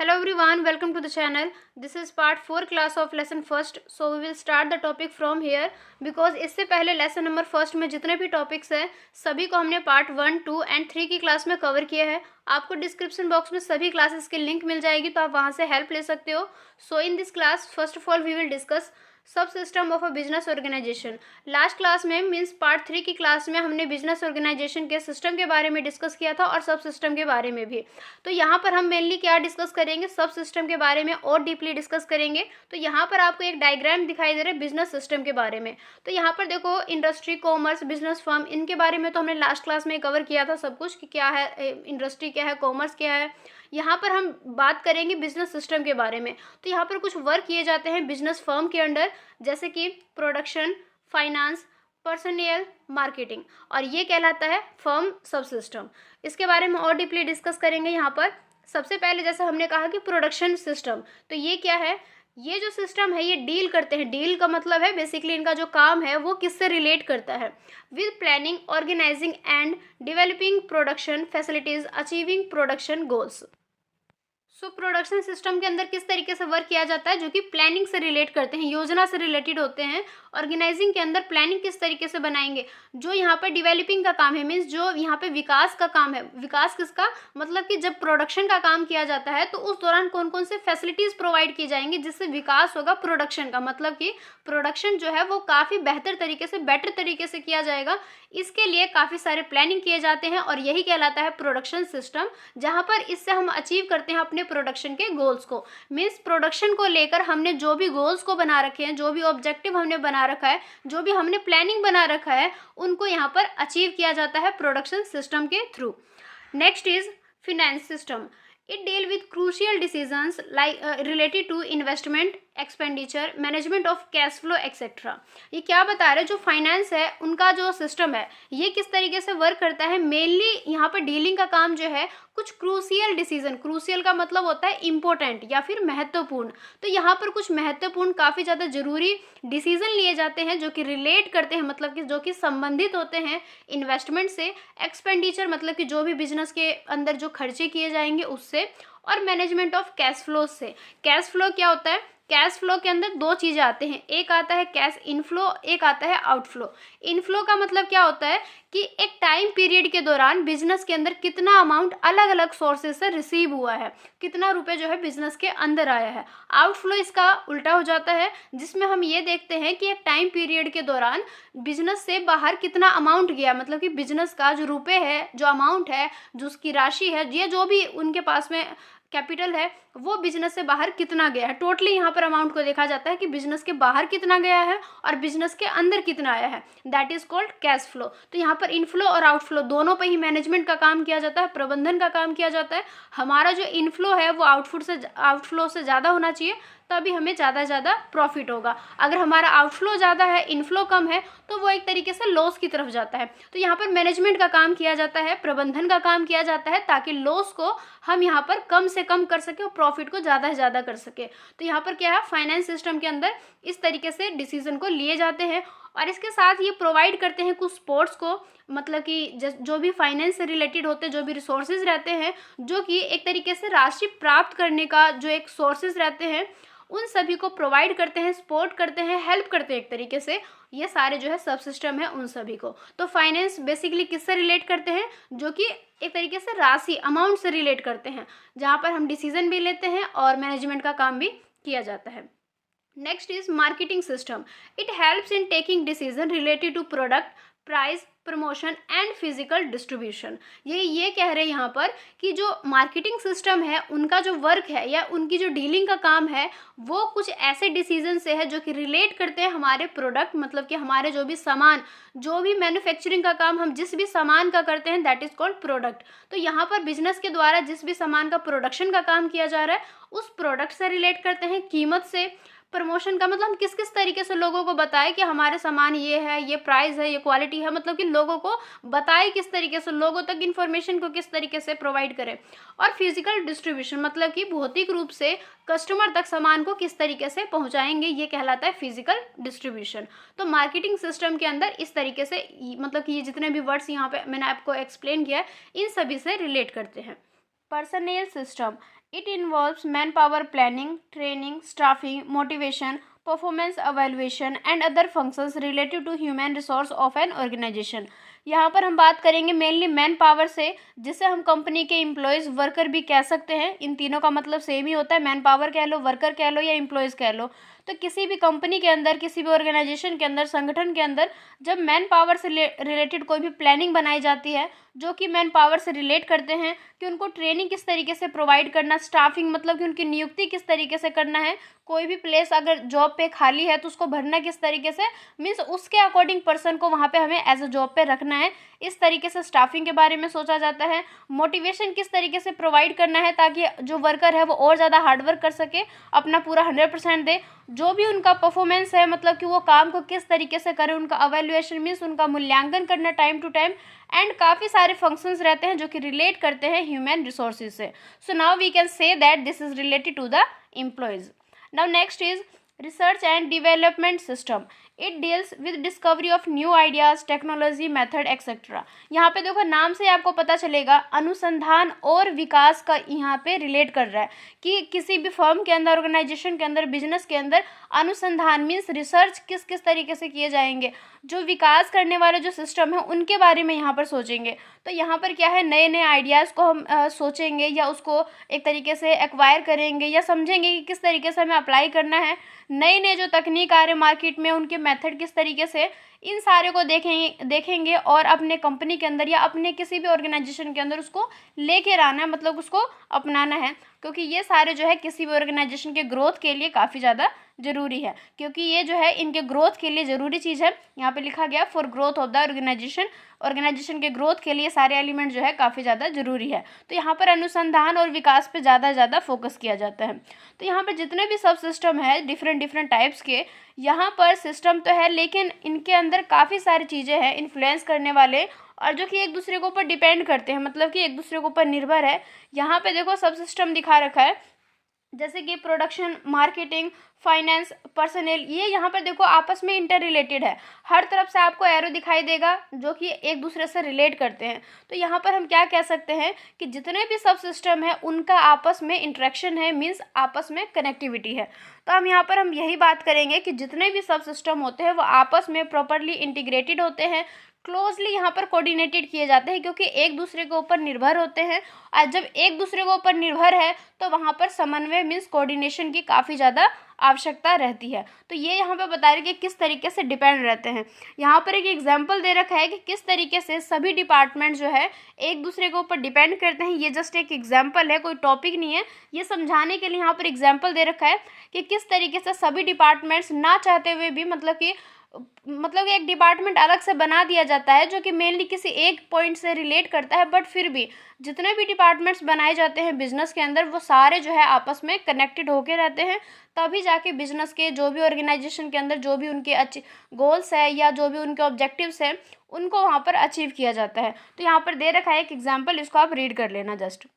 Hello everyone, welcome to the channel. This is part 4 class of lesson first. So we will start the topic from here because इससे पहले lesson number first में जितने भी topics हैं सभी को हमने part 1, 2 and 3 की क्लास में कवर किया है. आपको डिस्क्रिप्शन बॉक्स में सभी क्लासेस की लिंक मिल जाएगी तो आप वहाँ से हेल्प ले सकते हो. So in this class first of all we will discuss subsystem of a business organization. Last class में मीन्स पार्ट 3 की क्लास में हमने बिजनेस ऑर्गेनाइजेशन के सिस्टम के बारे में डिस्कस किया था और सब सिस्टम के बारे में भी. तो यहाँ पर हम मेनली क्या डिस्कस करेंगे, सब सिस्टम के बारे में और डीपली डिस्कस करेंगे. तो यहाँ पर आपको एक डायग्राम दिखाई दे रहा है बिजनेस सिस्टम के बारे में. तो यहाँ पर देखो इंडस्ट्री, कॉमर्स, बिजनेस फर्म, इनके बारे में तो हमने लास्ट क्लास में कवर किया था सब कुछ कि क्या है इंडस्ट्री, क्या है कॉमर्स, क्या है. यहाँ पर हम बात करेंगे बिजनेस सिस्टम के बारे में. तो यहाँ पर कुछ वर्क किए जाते हैं बिजनेस फर्म के अंडर, जैसे कि प्रोडक्शन, फाइनेंस, पर्सनल, मार्केटिंग, और ये कहलाता है फर्म सब सिस्टम. इसके बारे में और डीपली डिस्कस करेंगे. यहाँ पर सबसे पहले जैसे हमने कहा कि प्रोडक्शन सिस्टम, तो ये क्या है, ये जो सिस्टम है ये डील करते हैं. डील का मतलब है बेसिकली इनका जो काम है वो किससे रिलेट करता है, with planning, organizing and developing production facilities, achieving production goals. So production system के अंदर किस तरीके से वर्क किया जाता है, जो कि प्लानिंग से रिलेट करते हैं, योजना से रिलेटेड होते हैं. ऑर्गेनाइजिंग के अंदर प्लानिंग किस तरीके से बनाएंगे. जो यहाँ पर डेवलपिंग का काम है मीन्स जो यहाँ पे विकास का काम है. विकास किसका मतलब कि जब प्रोडक्शन का काम किया जाता है तो उस दौरान कौन कौन से फैसिलिटीज़ प्रोवाइड की जाएंगी जिससे विकास होगा प्रोडक्शन का, मतलब कि प्रोडक्शन जो है वो काफ़ी बेहतर तरीके से, बेटर तरीके से किया जाएगा. इसके लिए काफ़ी सारे प्लानिंग किए जाते हैं और यही कहलाता है प्रोडक्शन सिस्टम, जहाँ पर इससे हम अचीव करते हैं अपने प्रोडक्शन के गोल्स को. मीन्स प्रोडक्शन को लेकर हमने जो भी गोल्स को बना रखे हैं, जो भी ऑब्जेक्टिव हमने बना रखा है, जो भी हमने प्लानिंग बना रखा है, उनको यहाँ पर अचीव किया जाता है प्रोडक्शन सिस्टम के through. Next is finance system. It deal with crucial decisions like related to investment, expenditure, management of cash flow, etc. ये क्या बता रहे हैं, जो फाइनेंस है उनका जो सिस्टम है ये किस तरीके से वर्क करता है. मेनली यहाँ पर डीलिंग का काम जो है कुछ क्रूशियल डिसीजन, क्रूशियल का मतलब होता है इम्पोर्टेंट या फिर महत्वपूर्ण. तो यहाँ पर कुछ महत्वपूर्ण, काफ़ी ज़्यादा जरूरी डिसीजन लिए जाते हैं जो कि रिलेट करते हैं, मतलब कि जो कि संबंधित होते हैं इन्वेस्टमेंट से, एक्सपेंडिचर मतलब कि जो भी बिजनेस के अंदर जो खर्चे किए जाएंगे उससे, और मैनेजमेंट ऑफ कैश फ्लो से. कैश फ्लो क्या होता है, कैश फ्लो के अंदर दो चीज़ें आते हैं, एक आता है कैश इनफ्लो, एक आता है आउटफ्लो. इनफ्लो का मतलब क्या होता है कि एक टाइम पीरियड के दौरान बिजनेस के अंदर कितना अमाउंट अलग अलग सोर्सेज से रिसीव हुआ है, कितना रुपए जो है बिजनेस के अंदर आया है. आउटफ्लो इसका उल्टा हो जाता है, जिसमें हम ये देखते हैं कि एक टाइम पीरियड के दौरान बिजनेस से बाहर कितना अमाउंट गया, मतलब कि बिजनेस का जो रुपए है, जो अमाउंट है, जो उसकी राशि है, ये जो भी उनके पास में कैपिटल है वो बिजनेस से बाहर कितना गया है. टोटली यहाँ पर अमाउंट को देखा जाता है कि बिजनेस के बाहर कितना गया है और बिजनेस के अंदर कितना आया है. That is called cash flow. तो यहाँ पर इनफ्लो और आउटफ्लो दोनों पे ही मैनेजमेंट का काम किया जाता है, प्रबंधन का काम किया जाता है. हमारा जो इनफ्लो है वो आउटफ्लो से ज़्यादा होना चाहिए, तभी हमें ज़्यादा प्रॉफिट होगा. अगर हमारा आउटफ्लो ज़्यादा है, इनफ्लो कम है, तो वो एक तरीके से लॉस की तरफ जाता है. तो यहाँ पर मैनेजमेंट का काम किया जाता है, प्रबंधन का काम किया जाता है, ताकि लॉस को हम यहाँ पर कम से कम कर सके और प्रॉफिट को ज़्यादा से ज़्यादा कर सके. तो यहाँ पर क्या है, फाइनेंस सिस्टम के अंदर इस तरीके से डिसीजन को लिए जाते हैं. और इसके साथ ये प्रोवाइड करते हैं कुछ स्पोर्ट्स को, मतलब कि जो भी फाइनेंस से रिलेटेड होते हैं, जो भी रिसोर्सेज रहते हैं, जो कि एक तरीके से राशि प्राप्त करने का जो एक सोर्सेज रहते हैं, उन सभी को प्रोवाइड करते हैं, सपोर्ट करते हैं, हेल्प करते हैं एक तरीके से. ये सारे जो है सब सिस्टम है उन सभी को. तो फाइनेंस बेसिकली किससे रिलेट करते हैं, जो कि एक तरीके से राशि, अमाउंट से रिलेट करते हैं, जहाँ पर हम डिसीजन भी लेते हैं और मैनेजमेंट का काम भी किया जाता है. Next is marketing system. It helps in taking decision related to product, price, promotion and physical distribution. ये कह रहे हैं यहाँ पर कि जो मार्केटिंग सिस्टम है उनका जो वर्क है या उनकी जो डीलिंग का काम है वो कुछ ऐसे डिसीजन से है जो कि रिलेट करते हैं हमारे प्रोडक्ट, मतलब कि हमारे जो भी सामान, जो भी मैन्युफैक्चरिंग का काम हम जिस भी सामान का करते हैं दैट इज कॉल्ड प्रोडक्ट. तो यहाँ पर बिजनेस के द्वारा जिस भी सामान का प्रोडक्शन का काम किया जा रहा है उस प्रोडक्ट से रिलेट करते हैं. कीमत से, प्रमोशन का मतलब हम किस किस तरीके से लोगों को बताएं कि हमारे सामान ये है, ये प्राइस है, ये क्वालिटी है, मतलब कि लोगों को बताएं किस तरीके से, लोगों तक इन्फॉर्मेशन को किस तरीके से प्रोवाइड करें. और फिजिकल डिस्ट्रीब्यूशन मतलब कि भौतिक रूप से कस्टमर तक सामान को किस तरीके से पहुंचाएंगे, ये कहलाता है फिजिकल डिस्ट्रीब्यूशन. तो मार्केटिंग सिस्टम के अंदर इस तरीके से मतलब कि ये जितने भी वर्ड्स यहाँ पे मैंने आपको एक्सप्लेन किया है इन सभी से रिलेट करते हैं. Personal system. It involves manpower planning, training, staffing, motivation, performance evaluation and other functions related to human resource of an organization. यहाँ पर हम बात करेंगे मेनली मैन पावर से, जिसे हम कंपनी के एम्प्लॉयज़, वर्कर भी कह सकते हैं। इन तीनों का मतलब सेम ही होता है, मैन पावर कह लो, वर्कर कह लो या एम्प्लॉयज़ कह लो। तो किसी भी कंपनी के अंदर, किसी भी ऑर्गेनाइजेशन के अंदर, संगठन के अंदर जब मैन पावर से रिलेटेड कोई भी प्लानिंग बनाई जाती है जो कि मैन पावर से रिलेट करते हैं, कि उनको ट्रेनिंग किस तरीके से प्रोवाइड करना, स्टाफिंग मतलब कि उनकी नियुक्ति किस तरीके से करना है, कोई भी प्लेस अगर जॉब पे खाली है तो उसको भरना किस तरीके से, मीन्स उसके अकॉर्डिंग पर्सन को वहाँ पे हमें एज अ जॉब पे रखना है, इस तरीके से स्टाफिंग के बारे में सोचा जाता है। मोटिवेशन किस तरीके से प्रोवाइड करना है ताकि जो वर्कर है वो और ज़्यादा हार्डवर्क कर सके, अपना पूरा 100% दे। जो भी उनका परफॉर्मेंस है, मतलब कि वो काम को किस तरीके से करें, उनका अवेल्युएशन मीन्स उनका मूल्यांकन करना टाइम टू टाइम। एंड काफ़ी सारे फंक्शंस रहते हैं जो कि रिलेट करते हैं ह्यूमन रिसोर्सेज से। So now we can say that this is related to the employees. Now next is research and development system. It deals with discovery of new ideas, technology, method etcetera. यहाँ पे देखो नाम से आपको पता चलेगा अनुसंधान और विकास का यहाँ पे रिलेट कर रहा है कि किसी भी फर्म के अंदर, ऑर्गेनाइजेशन के अंदर, बिजनेस के अंदर अनुसंधान मीन्स रिसर्च किस किस तरीके से किए जाएंगे, जो विकास करने वाले जो सिस्टम है उनके बारे में यहाँ पर सोचेंगे। तो यहाँ पर क्या है, नए नए आइडियाज़ को हम सोचेंगे या उसको एक तरीके से एक्वायर करेंगे या समझेंगे कि किस तरीके से हमें अप्लाई करना है। नई नई जो तकनीक आ रहे मार्केट में उनके मेथड किस तरीके से, इन सारे को देखेंगे और अपने कंपनी के अंदर या अपने किसी भी ऑर्गेनाइजेशन के अंदर उसको लेकर आना है, मतलब उसको अपनाना है। क्योंकि ये सारे जो है किसी भी ऑर्गेनाइजेशन के ग्रोथ के लिए काफ़ी ज़्यादा ज़रूरी है, क्योंकि ये जो है इनके ग्रोथ के लिए ज़रूरी चीज़ है। यहाँ पे लिखा गया for growth of the organization के ग्रोथ के लिए सारे एलिमेंट जो है काफ़ी ज़्यादा ज़रूरी है। तो यहाँ पर अनुसंधान और विकास पे ज़्यादा फोकस किया जाता है। तो यहाँ पर जितने भी सब सिस्टम है डिफरेंट टाइप्स के, यहाँ पर सिस्टम तो है लेकिन इनके अंदर काफ़ी सारी चीज़ें हैं इन्फ्लुएंस करने वाले, और जो कि एक दूसरे के ऊपर डिपेंड करते हैं, मतलब कि एक दूसरे के ऊपर निर्भर है। यहाँ पे देखो सब सिस्टम दिखा रखा है, जैसे कि प्रोडक्शन, मार्केटिंग, फाइनेंस, पर्सनल, ये यहाँ पर देखो आपस में इंटर रिलेटेड है। हर तरफ से आपको एरो दिखाई देगा जो कि एक दूसरे से रिलेट करते हैं। तो यहाँ पर हम क्या कह सकते हैं कि जितने भी सब सिस्टम है उनका आपस में इंटरेक्शन है, मीन्स आपस में कनेक्टिविटी है। तो हम यहाँ पर हम यही बात करेंगे कि जितने भी सब सिस्टम होते हैं वो आपस में प्रॉपरली इंटीग्रेटेड होते हैं, क्लोजली यहाँ पर कोऑर्डिनेटेड किए जाते हैं, क्योंकि एक दूसरे के ऊपर निर्भर होते हैं। और जब एक दूसरे के ऊपर निर्भर है तो वहाँ पर समन्वय मीन्स कोऑर्डिनेशन की काफ़ी ज़्यादा आवश्यकता रहती है। तो ये यहाँ पे बता रहे कि किस तरीके से डिपेंड रहते हैं। यहाँ पर एक एग्जाम्पल दे रखा है कि किस तरीके से सभी डिपार्टमेंट जो है एक दूसरे के ऊपर डिपेंड करते हैं। ये जस्ट एक एग्जाम्पल है, कोई टॉपिक नहीं है। ये समझाने के लिए यहाँ पर एग्जाम्पल दे रखा है कि किस तरीके से सभी डिपार्टमेंट्स ना चाहते हुए भी, मतलब एक डिपार्टमेंट अलग से बना दिया जाता है जो कि मेनली किसी एक पॉइंट से रिलेट करता है, बट फिर भी जितने भी डिपार्टमेंट्स बनाए जाते हैं बिजनेस के अंदर वो सारे जो है आपस में कनेक्टेड होके रहते हैं। तभी जाके बिजनेस के जो भी ऑर्गेनाइजेशन के अंदर जो भी उनके गोल्स है या जो भी उनके ऑब्जेक्टिव्स हैं उनको वहाँ पर अचीव किया जाता है। तो यहाँ पर दे रखा है एक एग्जाम्पल, इसको आप रीड कर लेना जस्ट।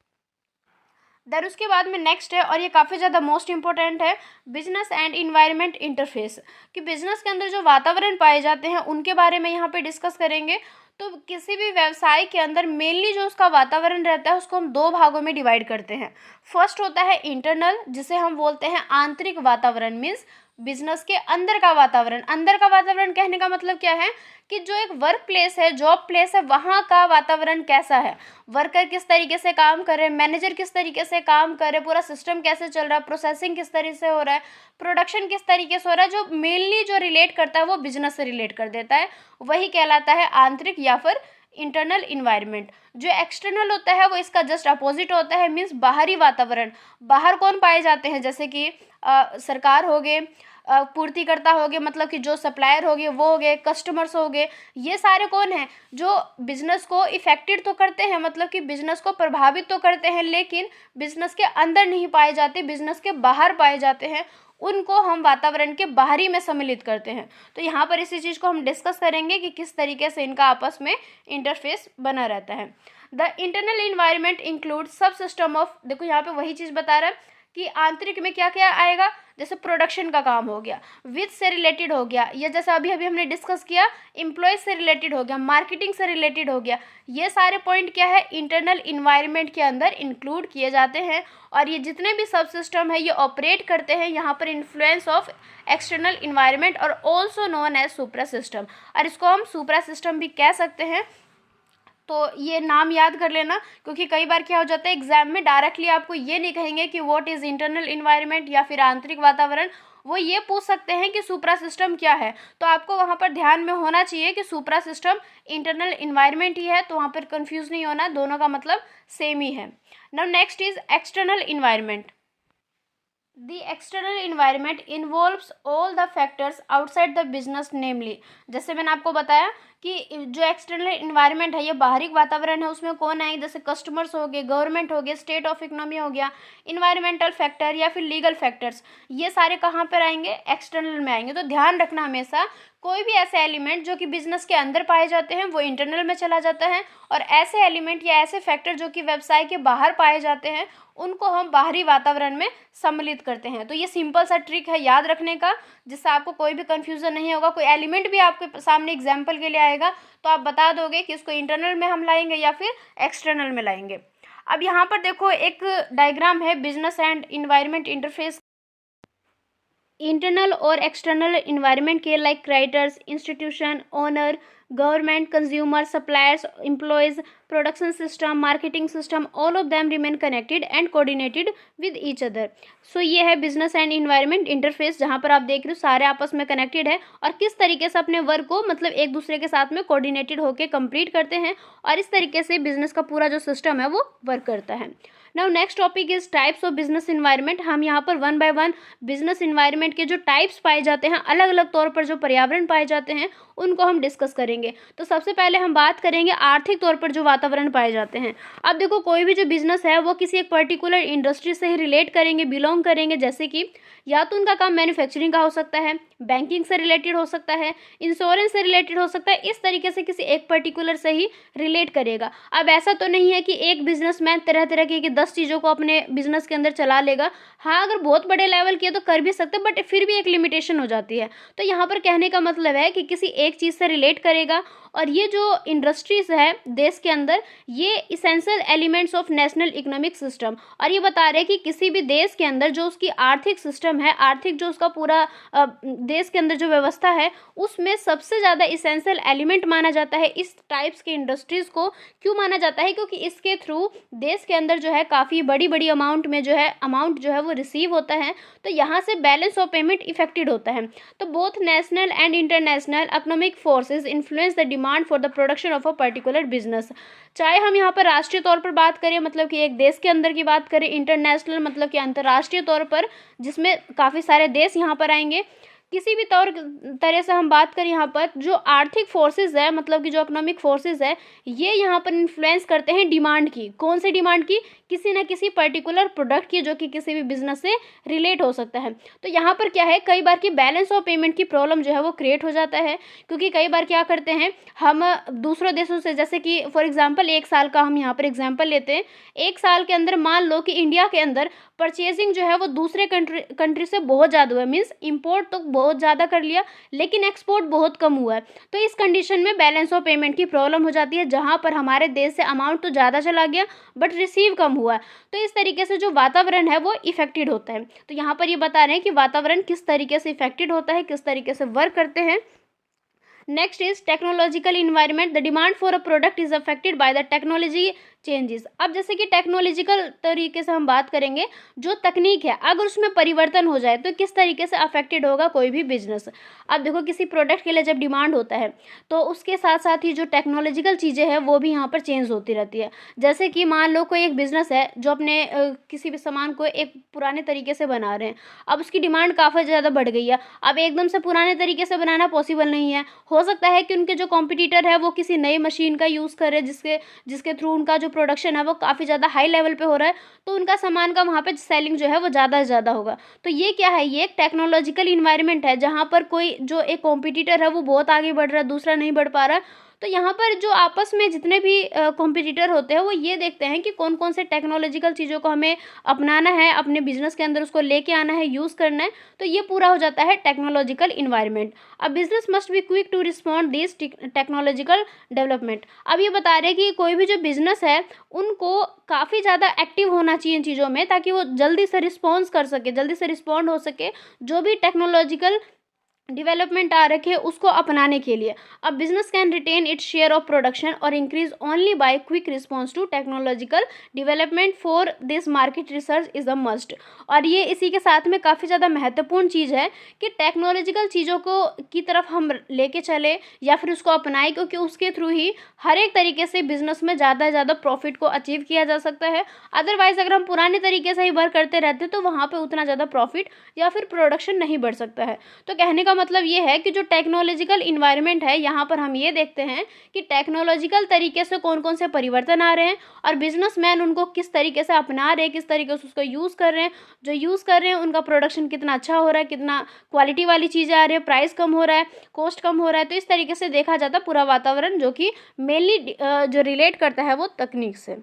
देन उसके बाद में नेक्स्ट है, और ये काफ़ी ज़्यादा मोस्ट इंपॉर्टेंट है, बिजनेस एंड इन्वायरमेंट इंटरफेस। कि बिजनेस के अंदर जो वातावरण पाए जाते हैं उनके बारे में यहाँ पे डिस्कस करेंगे। तो किसी भी व्यवसाय के अंदर मेनली जो उसका वातावरण रहता है उसको हम दो भागों में डिवाइड करते हैं। फर्स्ट होता है इंटरनल, जिसे हम बोलते हैं आंतरिक वातावरण, मीन्स बिजनेस के अंदर का वातावरण। अंदर का वातावरण कहने का मतलब क्या है कि जो एक वर्क प्लेस है, जॉब प्लेस है, वहाँ का वातावरण कैसा है, वर्कर किस तरीके से काम कर रहे हैं, मैनेजर किस तरीके से काम कर रहे हैं, पूरा सिस्टम कैसे चल रहा है, प्रोसेसिंग किस तरीके से हो रहा है, प्रोडक्शन किस तरीके से हो रहा है, जो मेनली जो रिलेट करता है वो बिजनेस से रिलेट कर देता है, वही कहलाता है आंतरिक या फिर इंटरनल इन्वायरमेंट। जो एक्सटर्नल होता है वो इसका जस्ट अपोजिट होता है, मीन्स बाहरी वातावरण। बाहर कौन पाए जाते हैं, जैसे कि सरकार हो गए, पूर्तिकर्ता हो गए, मतलब कि जो सप्लायर हो गए वो हो गए, कस्टमर्स हो गए। ये सारे कौन हैं जो बिजनेस को इफेक्टेड तो करते हैं, मतलब कि बिजनेस को प्रभावित तो करते हैं, लेकिन बिजनेस के अंदर नहीं पाए जाते, बिजनेस के बाहर पाए जाते हैं। उनको हम वातावरण के बाहरी में सम्मिलित करते हैं। तो यहाँ पर इसी चीज़ को हम डिस्कस करेंगे कि किस तरीके से इनका आपस में इंटरफेस बना रहता है। द इंटरनल इन्वायरमेंट इंक्लूड सब सिस्टम ऑफ, देखो यहाँ पे वही चीज़ बता रहा है कि आंतरिक में क्या क्या आएगा, जैसे प्रोडक्शन का काम हो गया, विद से रिलेटेड हो गया, या जैसे अभी अभी हमने डिस्कस किया एम्प्लॉयज से रिलेटेड हो गया, मार्केटिंग से रिलेटेड हो गया। ये सारे पॉइंट क्या है, इंटरनल इन्वायरमेंट के अंदर इंक्लूड किए जाते हैं। और ये जितने भी सब सिस्टम है ये ऑपरेट करते हैं यहाँ पर इन्फ्लुएंस ऑफ एक्सटर्नल इन्वायरमेंट और ऑल्सो नोन एज सुप्रा सिस्टम, और इसको हम सुप्रा सिस्टम भी कह सकते हैं। तो ये नाम याद कर लेना, क्योंकि कई बार क्या हो जाता है एग्जाम में डायरेक्टली आपको ये नहीं कहेंगे कि व्हाट इज़ इंटरनल इन्वायरमेंट या फिर आंतरिक वातावरण, वो ये पूछ सकते हैं कि सुप्रा सिस्टम क्या है। तो आपको वहाँ पर ध्यान में होना चाहिए कि सुप्रा सिस्टम इंटरनल इन्वायरमेंट ही है, तो वहाँ पर कंफ्यूज नहीं होना, दोनों का मतलब सेम ही है। Now next is external environment. The external environment involves all the factors outside the business, namely, जैसे मैंने आपको बताया कि जो एक्सटर्नल इन्वायरमेंट है ये बाहरी वातावरण है, उसमें कौन आएंगे, जैसे कस्टमर्स हो गए, गवर्नमेंट हो गए, स्टेट ऑफ इकोनॉमी हो गया, इन्वायरमेंटल फैक्टर या फिर लीगल फैक्टर्स, ये सारे कहाँ पर आएंगे, एक्सटर्नल में आएंगे। तो ध्यान रखना हमेशा कोई भी ऐसे एलिमेंट जो कि बिजनेस के अंदर पाए जाते हैं वो इंटरनल में चला जाता है, और ऐसे एलिमेंट या ऐसे फैक्टर जो कि व्यवसाय के बाहर पाए जाते हैं उनको हम बाहरी वातावरण में सम्मिलित करते हैं। तो ये सिंपल सा ट्रिक है याद रखने का, जिससे आपको कोई भी कंफ्यूजन नहीं होगा। कोई एलिमेंट भी आपके सामने एग्जाम्पल के लिए आएगा तो आप बता दोगे कि इसको इंटरनल में हम लाएंगे या फिर एक्सटर्नल में लाएंगे। अब यहाँ पर देखो एक डायग्राम है business and environment interface. Internal और एक्सटर्नल इन्वायरमेंट के like creditors, institution, owner, government, consumer, suppliers, employees, production system, marketing system, all of them remain connected and coordinated with each other. So ये है business and environment interface, जहाँ पर आप देख रहे हो सारे आपस में कनेक्टेड है और किस तरीके से अपने वर्क को मतलब एक दूसरे के साथ में कोऑर्डिनेटेड होकर कंप्लीट करते हैं, और इस तरीके से बिजनेस का पूरा जो सिस्टम है वो वर्क करता है। Now next topic is types of business environment. हम यहाँ पर one by one business environment के जो टाइप्स पाए जाते हैं, अलग अलग तौर पर जो पर्यावरण पाए जाते हैं उनको हम डिस्कस करेंगे। तो सबसे पहले हम बात करेंगे आर्थिक तौर पर जो वातावरण पाए जाते हैं। अब देखो कोई भी जो बिजनेस है वो किसी एक पर्टिकुलर इंडस्ट्री से ही रिलेट करेंगे, बिलोंग करेंगे, जैसे कि या तो उनका काम मैन्युफैक्चरिंग का हो सकता है, बैंकिंग से रिलेटेड हो सकता है, इंश्योरेंस से रिलेटेड हो सकता है, इस तरीके से किसी एक पर्टिकुलर से ही रिलेट करेगा। अब ऐसा तो नहीं है कि एक बिजनेसमैन तरह तरह की 10 चीज़ों को अपने बिजनेस के अंदर चला लेगा। हाँ, अगर बहुत बड़े लेवल की है तो कर भी सकते हैं, बट फिर भी एक लिमिटेशन हो जाती है। तो यहाँ पर कहने का मतलब है कि किसी एक चीज़ से रिलेट करेगा, और ये जो इंडस्ट्रीज है देश के अंदर ये essential elements of national economic system, और ये बता रहे हैं कि किसी भी देश के अंदर जो उसकी आर्थिक सिस्टम है, आर्थिक जो उसका पूरा देश के अंदर जो व्यवस्था है उसमें सबसे ज़्यादा इसेंशियल एलिमेंट माना जाता है इस टाइप्स के इंडस्ट्रीज़ को। क्यों माना जाता है? क्योंकि इसके थ्रू देश के अंदर जो है काफ़ी बड़ी बड़ी अमाउंट में जो है वो रिसीव होता है, तो यहाँ से बैलेंस ऑफ पेमेंट इफेक्टेड होता है। तो both national and international economic forces influence the demand for the production of a particular business. चाहे हम यहाँ पर राष्ट्रीय तौर पर बात करें, मतलब कि एक देश के अंदर की बात करें, इंटरनेशनल मतलब कि अंतर्राष्ट्रीय तौर पर जिसमें काफ़ी सारे देश यहाँ पर आएंगे, किसी भी तरह से हम बात करें यहाँ पर जो आर्थिक फोर्सेस है, मतलब कि जो इकोनॉमिक फोर्सेस है, ये यहाँ पर इन्फ्लुएंस करते हैं डिमांड की। कौन सी डिमांड की? किसी ना किसी पर्टिकुलर प्रोडक्ट की जो कि किसी भी बिजनेस से रिलेट हो सकता है। तो यहाँ पर क्या है, कई बार की बैलेंस ऑफ पेमेंट की प्रॉब्लम जो है वो क्रिएट हो जाता है, क्योंकि कई बार क्या करते हैं हम दूसरों देशों से, जैसे कि फॉर एग्जाम्पल 1 साल का हम यहाँ पर एग्जाम्पल लेते हैं। 1 साल के अंदर मान लो कि इंडिया के अंदर परचेजिंग जो है वो दूसरे कंट्री से बहुत ज़्यादा हुआ है, मीन्स इम्पोर्ट तो बहुत ज़्यादा कर लिया लेकिन एक्सपोर्ट बहुत कम हुआ है। तो इस कंडीशन में बैलेंस ऑफ पेमेंट की प्रॉब्लम हो जाती है, जहाँ पर हमारे देश से अमाउंट तो ज़्यादा चला गया बट रिसीव कम हुआ है। तो इस तरीके से जो वातावरण है वो इफेक्टेड होता है। तो यहाँ पर ये बता रहे हैं कि वातावरण किस तरीके से इफेक्टेड होता है, किस तरीके से वर्क करते हैं। Next is technological environment. The demand for a product is affected by the technology changes. अब जैसे कि टेक्नोलॉजिकल तरीके से हम बात करेंगे, जो तकनीक है अगर उसमें परिवर्तन हो जाए तो किस तरीके से अफेक्टेड होगा कोई भी बिजनेस। अब देखो किसी प्रोडक्ट के लिए जब डिमांड होता है तो उसके साथ साथ ही जो टेक्नोलॉजिकल चीज़ें हैं वो भी यहाँ पर चेंज होती रहती है। जैसे कि मान लो कोई एक बिजनेस है जो अपने किसी भी सामान को एक पुराने तरीके से बना रहे हैं, अब उसकी डिमांड काफ़ी ज़्यादा बढ़ गई है। अब एकदम से पुराने तरीके से बनाना पॉसिबल नहीं है। हो सकता है कि उनके जो कॉम्पिटिटर है वो किसी नई मशीन का यूज़ करे जिसके थ्रू उनका जो प्रोडक्शन है वो काफ़ी ज़्यादा हाई लेवल पे हो रहा है, तो उनका सामान का वहाँ पे सेलिंग जो है वो ज़्यादा से ज़्यादा होगा। तो ये क्या है, ये एक टेक्नोलॉजिकल इन्वायरमेंट है जहाँ पर कोई जो एक कॉम्पिटिटर है वो बहुत आगे बढ़ रहा है, दूसरा नहीं बढ़ पा रहा है। तो यहाँ पर जो आपस में जितने भी कॉम्पिटिटर होते हैं वो ये देखते हैं कि कौन कौन से टेक्नोलॉजिकल चीज़ों को हमें अपनाना है, अपने बिजनेस के अंदर उसको लेके आना है, यूज़ करना है। तो ये पूरा हो जाता है टेक्नोलॉजिकल इन्वायरमेंट। अब business must be quick to respond this technological development. अब ये बता रहे हैं कि कोई भी जो बिजनेस है उनको काफ़ी ज़्यादा एक्टिव होना चाहिए इन चीज़ों में, ताकि वो जल्दी से रिस्पॉन्स कर सके, जल्दी से रिस्पॉन्ड हो सके जो भी टेक्नोलॉजिकल डेवलपमेंट आ रखे उसको अपनाने के लिए। अब business can retain its share of production और increase only by quick response to technological development. For this market research is a must. और ये इसी के साथ में काफ़ी ज़्यादा महत्वपूर्ण चीज़ है कि टेक्नोलॉजिकल चीज़ों को की तरफ हम लेके चले या फिर उसको अपनाएं, क्योंकि उसके थ्रू ही हर एक तरीके से बिजनेस में ज़्यादा से ज़्यादा प्रॉफिट को अचीव किया जा सकता है। अदरवाइज़ अगर हम पुराने तरीके से ही वर्क करते रहते तो वहाँ पर उतना ज़्यादा प्रॉफिट या फिर प्रोडक्शन नहीं बढ़ सकता है। तो कहने का मतलब ये है कि जो टेक्नोलॉजिकल इन्वायरमेंट है यहाँ पर हम ये देखते हैं कि टेक्नोलॉजिकल तरीके से कौन कौन से परिवर्तन आ रहे हैं और बिजनेसमैन उनको किस तरीके से अपना रहे हैं, किस तरीके से उसको यूज़ कर रहे हैं। जो यूज़ कर रहे हैं उनका प्रोडक्शन कितना अच्छा हो रहा है, कितना क्वालिटी वाली चीज़ें आ रही है, प्राइस कम हो रहा है, कॉस्ट कम हो रहा है। तो इस तरीके से देखा जाता है पूरा वातावरण, जो कि मेनली जो रिलेट करता है वो तकनीक से।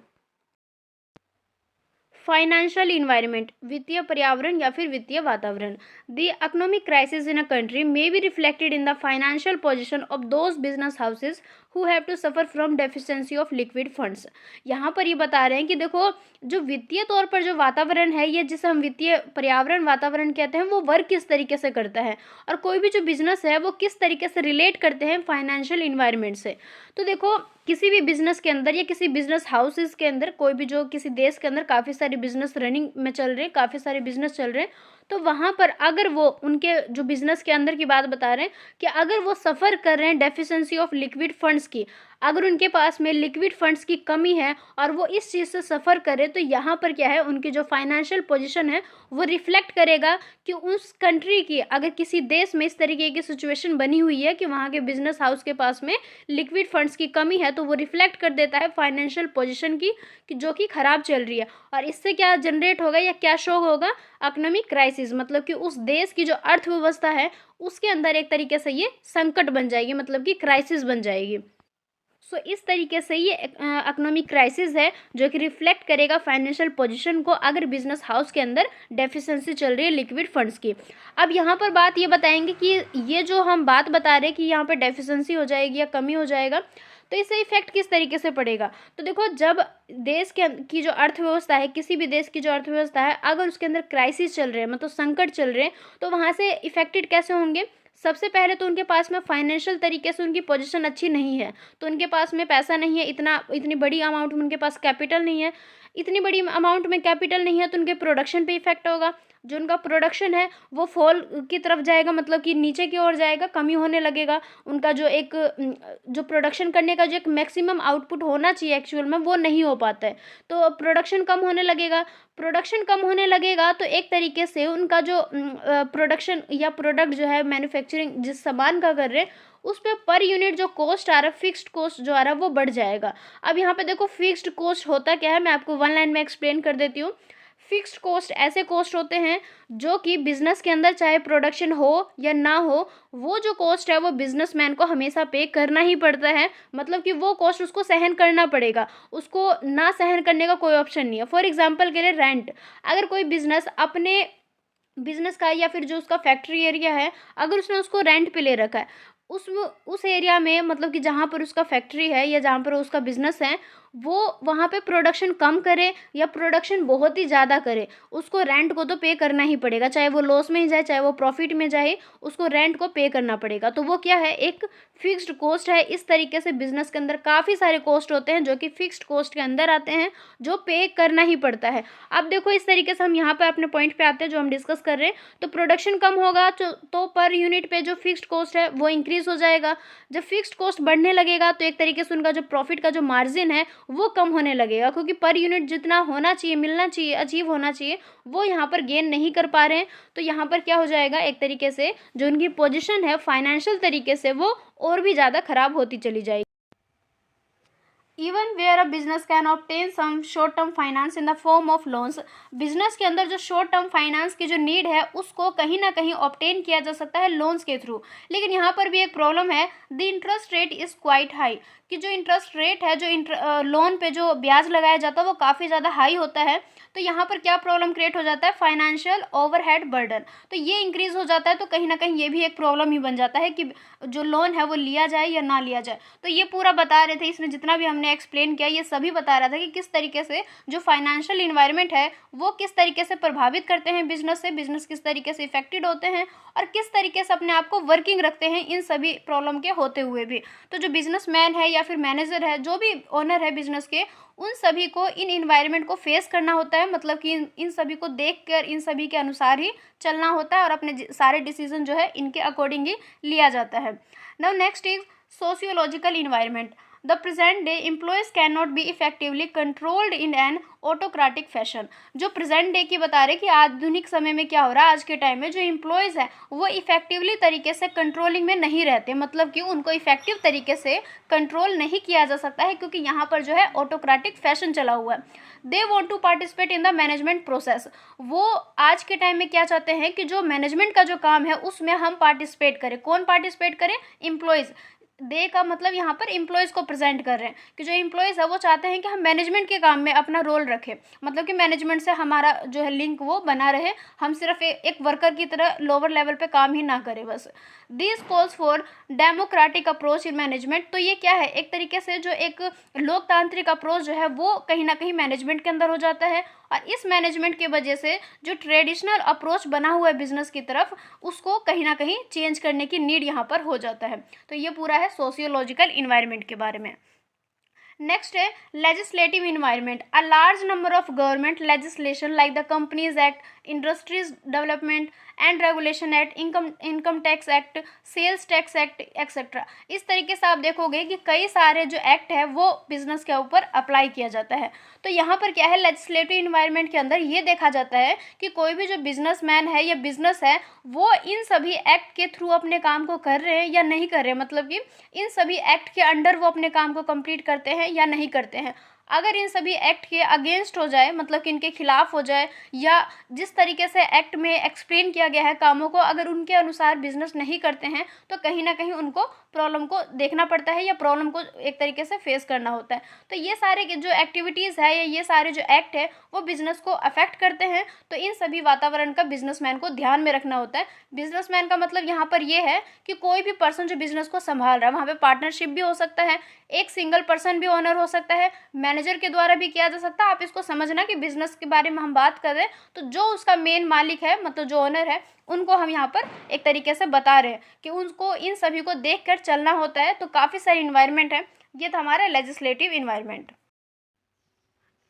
फाइनेंशियल इन्वायरमेंट, वित्तीय पर्यावरण या फिर वित्तीय वातावरण। The economic crisis in a country may be reflected in the financial position of those business houses who have to suffer from deficiency of liquid funds. यहाँ पर ये बता रहे हैं कि देखो जो वित्तीय तौर पर जो वातावरण है, ये जिसे हम वित्तीय पर्यावरण वातावरण कहते हैं, वो वर्क किस तरीके से करता है और कोई भी जो बिजनेस है वो किस तरीके से रिलेट करते हैं फाइनेंशियल इन्वायरमेंट से। तो देखो किसी भी बिजनेस के अंदर या किसी बिजनेस हाउसेस के अंदर, कोई भी जो किसी देश के अंदर काफ़ी सारे बिजनेस रनिंग में चल रहे हैं, काफ़ी सारे बिजनेस चल रहे हैं, तो वहाँ पर अगर वो उनके जो बिजनेस के अंदर की बात बता रहे हैं कि अगर वो सफ़र कर रहे हैं डेफिशिएंसी ऑफ लिक्विड फंड्स की, अगर उनके पास में लिक्विड फंड्स की कमी है और वो इस चीज़ से सफ़र करे, तो यहाँ पर क्या है, उनकी जो फाइनेंशियल पोजीशन है वो रिफ्लेक्ट करेगा कि उस कंट्री की, अगर किसी देश में इस तरीके की सिचुएशन बनी हुई है कि वहाँ के बिजनेस हाउस के पास में लिक्विड फंड्स की कमी है, तो वो रिफ्लेक्ट कर देता है फाइनेंशियल पोजीशन की कि जो कि ख़राब चल रही है। और इससे क्या जनरेट होगा या क्या शो होगा, इकोनॉमिक क्राइसिस, मतलब कि उस देश की जो अर्थव्यवस्था है उसके अंदर एक तरीके से ये संकट बन जाएगी, मतलब कि क्राइसिस बन जाएगी। सो इस तरीके से ये इकोनॉमिक क्राइसिस है जो कि रिफ्लेक्ट करेगा फाइनेंशियल पोजीशन को, अगर बिजनेस हाउस के अंदर डेफिशिएंसी चल रही है लिक्विड फंड्स की। अब यहाँ पर बात ये बताएंगे कि ये जो हम बात बता रहे हैं कि यहाँ पर डेफिशिएंसी हो जाएगी या कमी हो जाएगा, तो इससे इफेक्ट किस तरीके से पड़ेगा। तो देखो जब देश की जो अर्थव्यवस्था है, किसी भी देश की जो अर्थव्यवस्था है, अगर उसके अंदर क्राइसिस चल रहे हैं, मतलब संकट चल रहे हैं, तो वहाँ से इफेक्टेड कैसे होंगे। सबसे पहले तो उनके पास में फाइनेंशियल तरीके से उनकी पोजीशन अच्छी नहीं है, तो उनके पास में पैसा नहीं है, इतनी बड़ी अमाउंट में उनके पास कैपिटल नहीं है, इतनी बड़ी अमाउंट में कैपिटल नहीं है, तो उनके प्रोडक्शन पे इफेक्ट होगा। जो उनका प्रोडक्शन है वो फॉल की तरफ जाएगा, मतलब कि नीचे की ओर जाएगा, कमी होने लगेगा। उनका जो प्रोडक्शन करने का जो एक मैक्सिमम आउटपुट होना चाहिए एक्चुअल में, वो नहीं हो पाता है, तो प्रोडक्शन कम होने लगेगा। प्रोडक्शन कम होने लगेगा तो एक तरीके से उनका जो प्रोडक्शन या प्रोडक्ट जो है, मैन्युफैक्चरिंग जिस सामान का कर रहे हैं, उस पर यूनिट जो कॉस्ट आ रहा है, फिक्स्ड कॉस्ट जो आ रहा है, वो बढ़ जाएगा। अब यहाँ पे देखो फिक्स्ड कॉस्ट होता क्या है, मैं आपको वन लाइन में एक्सप्लेन कर देती हूँ। फिक्स्ड कॉस्ट ऐसे कॉस्ट होते हैं जो कि बिजनेस के अंदर चाहे प्रोडक्शन हो या ना हो, वो जो कॉस्ट है वो बिजनेसमैन को हमेशा पे करना ही पड़ता है, मतलब कि वो कॉस्ट उसको सहन करना पड़ेगा, उसको ना सहन करने का कोई ऑप्शन नहीं है। फॉर एग्जांपल के लिए रेंट, अगर कोई बिजनेस अपने बिजनेस का या फिर जो उसका फैक्ट्री एरिया है, अगर उसने उसको रेंट पे ले रखा है, उस एरिया में, मतलब कि जहाँ पर उसका फैक्ट्री है या जहाँ पर उसका बिजनेस है, वो वहाँ पे प्रोडक्शन कम करे या प्रोडक्शन बहुत ही ज़्यादा करे, उसको रेंट को तो पे करना ही पड़ेगा, चाहे वो लॉस में ही जाए चाहे वो प्रॉफिट में जाए, उसको रेंट को पे करना पड़ेगा। तो वो क्या है, एक फिक्स्ड कॉस्ट है। इस तरीके से बिजनेस के अंदर काफ़ी सारे कॉस्ट होते हैं जो कि फिक्स्ड कॉस्ट के अंदर आते हैं, जो पे करना ही पड़ता है। अब देखो इस तरीके से हम यहाँ पे अपने पॉइंट पे आते हैं जो हम डिस्कस कर रहे हैं। तो प्रोडक्शन कम होगा तो पर यूनिट पे जो फिक्स्ड कॉस्ट है वो इंक्रीज हो जाएगा। जब फिक्स्ड कॉस्ट बढ़ने लगेगा तो एक तरीके से उनका जो प्रॉफिट का जो मार्जिन है वो कम होने लगेगा, क्योंकि पर यूनिट जितना होना चाहिए, मिलना चाहिए, अचीव होना चाहिए, वो यहाँ पर गेन नहीं कर पा रहे हैं। तो यहाँ पर क्या हो जाएगा, एक तरीके से जो उनकी पोजीशन है फाइनेंशियल तरीके से वो और भी ज़्यादा खराब होती चली जाएगी। Even where a business can obtain some short term finance in the form of loans, business के अंदर जो शॉर्ट टर्म फाइनेंस की जो नीड है उसको कहीं ना कहीं ऑब्टेन किया जा सकता है लोन्स के थ्रू। लेकिन यहाँ पर भी एक प्रॉब्लम है, the interest rate is quite high, कि जो इंटरेस्ट रेट है, जो लोन पे जो ब्याज लगाया जाता है वो काफ़ी ज़्यादा हाई होता है। तो यहाँ पर क्या प्रॉब्लम क्रिएट हो जाता है, फाइनेंशियल ओवरहेड बर्डन, तो ये इंक्रीज हो जाता है। तो कहीं ना कहीं ये भी एक प्रॉब्लम ही बन जाता है कि जो लोन है वो लिया जाए या ना लिया जाए। तो ये पूरा बता रहे थे, इसमें जितना भी हमने एक्सप्लेन किया ये सभी बता रहा था कि किस तरीके से जो फाइनेंशियल इन्वायरमेंट है वो किस तरीके से प्रभावित करते हैं बिजनेस से, बिजनेस किस तरीके से इफेक्टेड होते हैं और किस तरीके से अपने आप को वर्किंग रखते हैं इन सभी प्रॉब्लम के होते हुए भी। तो जो बिजनेसमैन है या फिर मैनेजर है, जो भी ओनर है बिजनेस के, उन सभी को इन इन्वायरमेंट को फेस करना होता है, मतलब कि इन सभी को देखकर इन सभी के अनुसार ही चलना होता है और अपने सारे डिसीजन जो है इनके अकॉर्डिंग ही लिया जाता है। Now next is sociological environment. The present day employees can not be effectively controlled in an autocratic fashion. जो प्रेजेंट डे की बता रहे कि आधुनिक समय में क्या हो रहा है, आज के टाइम में जो एम्प्लॉयज़ हैं वो इफेक्टिवली तरीके से कंट्रोलिंग में नहीं रहते, मतलब कि उनको इफेक्टिव तरीके से कंट्रोल नहीं किया जा सकता है क्योंकि यहाँ पर जो है ऑटोक्रेटिक फैशन चला हुआ है। They want to participate in the management process. वो आज के टाइम में क्या चाहते हैं कि जो मैनेजमेंट का जो काम है उसमें हम पार्टिसिपेट करें। कौन पार्टिसिपेट करें? एम्प्लॉयज़। दे का मतलब यहाँ पर एम्प्लॉयज़ को प्रेजेंट कर रहे हैं कि जो एम्प्लॉयज़ है वो चाहते हैं कि हम मैनेजमेंट के काम में अपना रोल रखें, मतलब कि मैनेजमेंट से हमारा जो है लिंक वो बना रहे, हम सिर्फ एक वर्कर की तरह लोअर लेवल पे काम ही ना करें बस। This calls for democratic approach in management. तो ये क्या है, एक तरीके से जो एक लोकतांत्रिक अप्रोच जो है वो कहीं ना कहीं मैनेजमेंट के अंदर हो जाता है और इस मैनेजमेंट की वजह से जो ट्रेडिशनल अप्रोच बना हुआ है बिजनेस की तरफ उसको कहीं ना कहीं चेंज करने की नीड यहाँ पर हो जाता है। तो ये पूरा है सोशियोलॉजिकल इन्वायरमेंट के बारे में। नेक्स्ट है legislative environment. A large number of government legislation like the companies act, industries development and regulation act, income tax act, sales tax act etcetera. इस तरीके से आप देखोगे कि कई सारे जो एक्ट है वो बिजनेस के ऊपर अप्लाई किया जाता है। तो यहाँ पर क्या है, लेजिस्लेटिव इन्वायरमेंट के अंदर ये देखा जाता है कि कोई भी जो बिजनेसमैन है या बिजनेस है वो इन सभी एक्ट के थ्रू अपने काम को कर रहे हैं या नहीं कर रहे हैं, मतलब कि इन सभी एक्ट के अंडर वो अपने काम को कंप्लीट करते हैं या नहीं करते हैं। अगर इन सभी एक्ट के अगेंस्ट हो जाए, मतलब कि इनके खिलाफ हो जाए, या जिस तरीके से एक्ट में एक्सप्लेन किया गया है कामों को अगर उनके अनुसार बिजनेस नहीं करते हैं तो कहीं ना कहीं उनको प्रॉब्लम को देखना पड़ता है या प्रॉब्लम को एक तरीके से फेस करना होता है। तो ये सारे जो एक्टिविटीज़ है या ये सारे जो एक्ट है वो बिजनेस को अफेक्ट करते हैं। तो इन सभी वातावरण का बिजनेसमैन को ध्यान में रखना होता है। बिजनेसमैन का मतलब यहाँ पर ये है कि कोई भी पर्सन जो बिजनेस को संभाल रहा है, वहाँ पे पार्टनरशिप भी हो सकता है, एक सिंगल पर्सन भी ओनर हो सकता है, मैनेजर के द्वारा भी किया जा सकता है। आप इसको समझना कि बिजनेस के बारे में हम बात कर रहे हैं तो जो उसका मेन मालिक है, मतलब जो ओनर है, उनको हम यहाँ पर एक तरीके से बता रहे हैं कि उनको इन सभी को देखकर चलना होता है। तो काफ़ी सारी इन्वायरमेंट है। ये था हमारा legislative environment.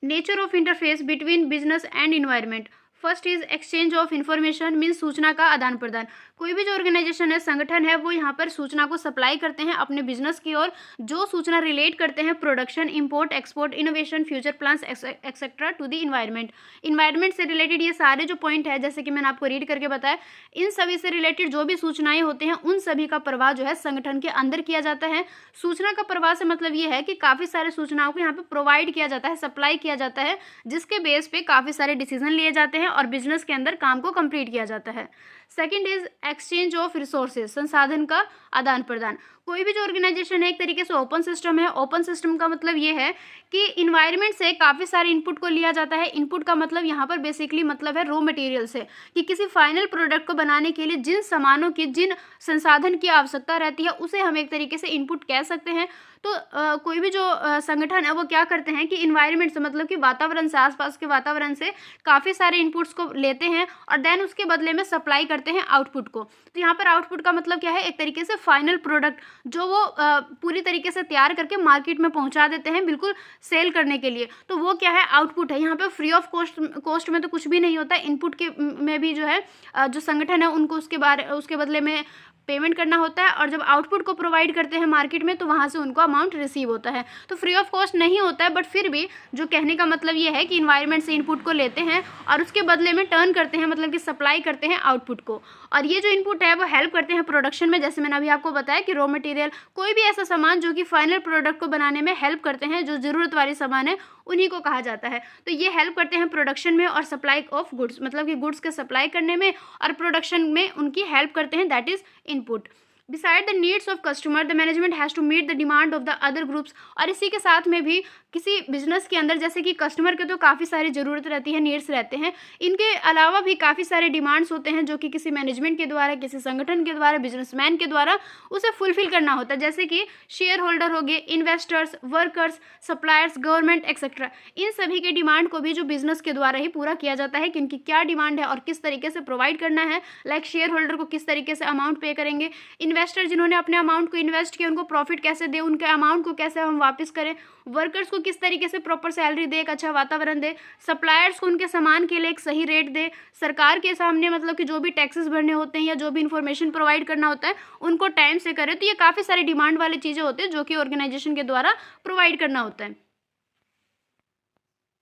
Nature of interface between business and environment. First is exchange of information, means सूचना का आदान प्रदान। कोई भी जो ऑर्गेनाइजेशन है, संगठन है, वो यहाँ पर सूचना को सप्लाई करते हैं अपने बिजनेस की ओर, जो सूचना रिलेट करते हैं production, import, export, innovation, future plans etcetera to the environment. Environment से रिलेटेड ये सारे जो पॉइंट है, जैसे कि मैंने आपको रीड करके बताया, इन सभी से रिलेटेड जो भी सूचनाएं होती हैं उन सभी का प्रवाह जो है संगठन के अंदर किया जाता है। सूचना का प्रवाह से मतलब ये है कि काफ़ी सारे सूचनाओं को यहाँ पे प्रोवाइड किया जाता है, सप्लाई किया जाता है, जिसके बेस पे काफ़ी सारे डिसीजन लिए जाते हैं और बिजनेस के अंदर काम को कंप्लीट किया जाता है। Second is exchange of resources, संसाधन का आदान प्रदान। कोई भी जो ऑर्गेनाइजेशन है एक तरीके से ओपन सिस्टम है। ओपन सिस्टम का मतलब ये है कि इन्वायरमेंट से काफ़ी सारे इनपुट को लिया जाता है। इनपुट का मतलब यहाँ पर बेसिकली मतलब है रॉ मटेरियल से, कि किसी फाइनल प्रोडक्ट को बनाने के लिए जिन सामानों की, जिन संसाधन की आवश्यकता रहती है उसे हम एक तरीके से इनपुट कह सकते हैं। तो कोई भी जो संगठन है वो क्या करते हैं कि इन्वायरमेंट से, मतलब कि वातावरण से, आसपास के वातावरण से काफ़ी सारे इनपुट्स को लेते हैं और देन उसके बदले में सप्लाई करते हैं आउटपुट को। तो यहाँ पर आउटपुट का मतलब क्या है, एक तरीके से फाइनल प्रोडक्ट जो वो पूरी तरीके से तैयार करके मार्केट में पहुँचा देते हैं बिल्कुल सेल करने के लिए। तो वो क्या है, आउटपुट है। यहाँ पर फ्री ऑफ कॉस्ट में तो कुछ भी नहीं होता। इनपुट के में भी जो है जो संगठन है उनको उसके बदले में पेमेंट करना होता है, और जब आउटपुट को प्रोवाइड करते हैं मार्केट में तो वहाँ से उनको अमाउंट रिसीव होता है। तो फ्री ऑफ कॉस्ट नहीं होता है, बट फिर भी जो कहने का मतलब ये है कि इन्वायरमेंट से इनपुट को लेते हैं और उसके बदले में टर्न करते हैं, मतलब कि सप्लाई करते हैं आउटपुट को। और ये जो इनपुट है वो हेल्प करते हैं प्रोडक्शन में, जैसे मैंने अभी आपको बताया कि रॉ मटेरियल, कोई भी ऐसा सामान जो कि फाइनल प्रोडक्ट को बनाने में हेल्प करते हैं, जो ज़रूरत वाले सामान है उन्हीं को कहा जाता है। तो ये हेल्प करते हैं प्रोडक्शन में और सप्लाई ऑफ गुड्स, मतलब कि गुड्स के सप्लाई करने में और प्रोडक्शन में उनकी हेल्प करते हैं, that is input. Beside the needs of customer the management has to meet the demand of the other groups. और इसी के साथ में भी किसी बिजनेस के अंदर जैसे कि कस्टमर के तो काफ़ी सारी ज़रूरत रहती है, नीड्स रहते हैं, इनके अलावा भी काफ़ी सारे डिमांड्स होते हैं जो कि किसी मैनेजमेंट के द्वारा, किसी संगठन के द्वारा, बिजनेसमैन के द्वारा उसे फुलफिल करना होता है, जैसे कि शेयर होल्डर हो गए, investors, workers, suppliers, government etcetera. इन सभी के डिमांड को भी जो बिजनेस के द्वारा ही पूरा किया जाता है कि उनकी क्या डिमांड है और किस तरीके से प्रोवाइड करना है। लाइक शेयर होल्डर को किस तरीके से अमाउंट पे करेंगे, इन्वेस्टर जिन्होंने अपने अमाउंट को इन्वेस्ट किया उनको प्रॉफिट कैसे दे, उनके अमाउंट को कैसे हम वापस करें, वर्कर्स को किस तरीके से प्रॉपर सैलरी दे, एक अच्छा वातावरण दे, सप्लायर्स को उनके सामान के लिए एक सही रेट दे, सरकार के सामने मतलब कि जो भी टैक्सेस भरने होते हैं या जो भी इन्फॉर्मेशन प्रोवाइड करना होता है उनको टाइम से करे। तो ये काफ़ी सारी डिमांड वाली चीज़ें होती हैं जो कि ऑर्गेनाइजेशन के द्वारा प्रोवाइड करना होता है।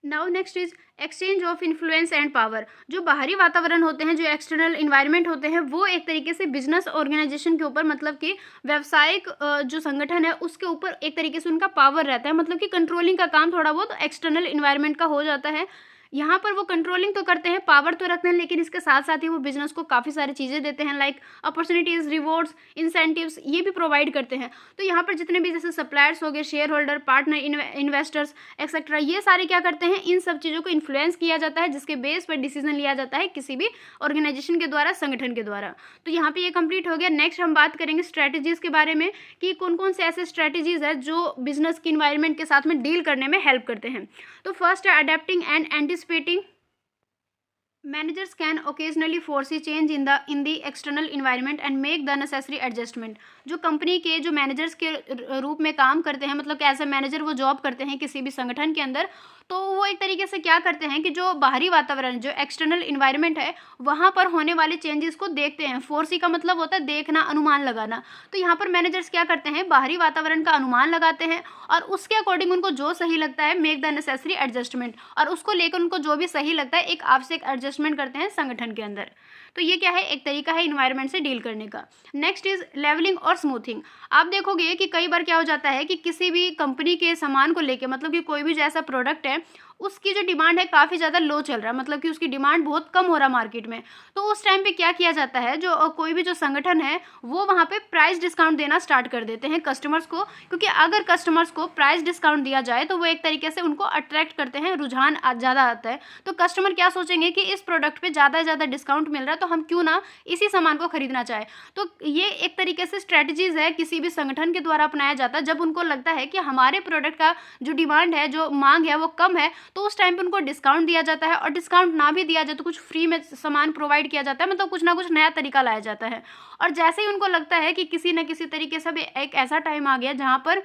Now next is exchange of influence and power. जो बाहरी वातावरण होते हैं, जो एक्सटर्नल इन्वायरमेंट होते हैं, वो एक तरीके से बिजनेस ऑर्गेनाइजेशन के ऊपर, मतलब कि व्यावसायिक जो संगठन है उसके ऊपर एक तरीके से उनका पावर रहता है, मतलब कि कंट्रोलिंग का काम थोड़ा बहुत एक्सटर्नल इन्वायरमेंट का हो जाता है। यहाँ पर वो कंट्रोलिंग तो करते हैं, पावर तो रखते हैं, लेकिन इसके साथ साथ ही वो बिजनेस को काफ़ी सारी चीज़ें देते हैं, लाइक अपॉर्चुनिटीज़, रिवॉर्ड्स, इंसेंटिव्स, ये भी प्रोवाइड करते हैं। तो यहाँ पर जितने भी जैसे सप्लायर्स हो गए, share holder, partner, investors etcetera, ये सारे क्या करते हैं, इन सब चीज़ों को इन्फ्लुएंस किया जाता है, जिसके बेस पर डिसीजन लिया जाता है किसी भी ऑर्गेनाइजेशन के द्वारा, संगठन के द्वारा। तो यहाँ पर ये कंप्लीट हो गया। नेक्स्ट हम बात करेंगे स्ट्रैटेजीज़ के बारे में कि कौन कौन से ऐसे स्ट्रैटेजीज़ है जो बिजनेस की इन्वायरमेंट के साथ में डील करने में हेल्प करते हैं। तो फर्स्ट है adapting and anticipating. Managers can occasionally foresee change in the external environment and make the necessary adjustment। जो कंपनी के जो मैनेजर्स के रूप में काम करते हैं, मतलब कि एज ए मैनेजर वो जॉब करते हैं किसी भी संगठन के अंदर, तो वो एक तरीके से क्या करते हैं कि जो बाहरी वातावरण, जो एक्सटर्नल इन्वायरमेंट है, वहाँ पर होने वाले चेंजेस को देखते हैं। फोर्सी का मतलब होता है देखना, अनुमान लगाना। तो यहाँ पर मैनेजर्स क्या करते हैं, बाहरी वातावरण का अनुमान लगाते हैं और उसके अकॉर्डिंग उनको जो सही लगता है, मेक द नेसेसरी एडजस्टमेंट, और उसको लेकर उनको जो भी सही लगता है एक आवश्यक एडजस्टमेंट करते हैं संगठन के अंदर। तो ये क्या है, एक तरीका है इन्वायरमेंट से डील करने का। नेक्स्ट इज लेवलिंग और स्मूथिंग। आप देखोगे कि कई बार क्या हो जाता है कि किसी भी कंपनी के सामान को लेके, मतलब कि कोई भी जैसा प्रोडक्ट है उसकी जो डिमांड है काफ़ी ज़्यादा लो चल रहा है, मतलब कि उसकी डिमांड बहुत कम हो रहा है मार्केट में। तो उस टाइम पे क्या किया जाता है, जो कोई भी जो संगठन है वो वहाँ पे प्राइस डिस्काउंट देना स्टार्ट कर देते हैं कस्टमर्स को, क्योंकि अगर कस्टमर्स को प्राइस डिस्काउंट दिया जाए तो वो एक तरीके से उनको अट्रैक्ट करते हैं, रुझान ज़्यादा आता है। तो कस्टमर क्या सोचेंगे कि इस प्रोडक्ट पर ज़्यादा से ज़्यादा डिस्काउंट मिल रहा है तो हम क्यों ना इसी सामान को खरीदना चाहे। तो ये एक तरीके से स्ट्रैटेजीज़ है किसी भी संगठन के द्वारा अपनाया जाता है। जब उनको लगता है कि हमारे प्रोडक्ट का जो डिमांड है, जो मांग है वो कम है, तो उस टाइम पे उनको डिस्काउंट दिया जाता है, और डिस्काउंट ना भी दिया जाए तो कुछ फ्री में सामान प्रोवाइड किया जाता है, मतलब कुछ ना कुछ नया तरीका लाया जाता है। और जैसे ही उनको लगता है कि किसी न किसी तरीके से भी एक ऐसा टाइम आ गया जहाँ पर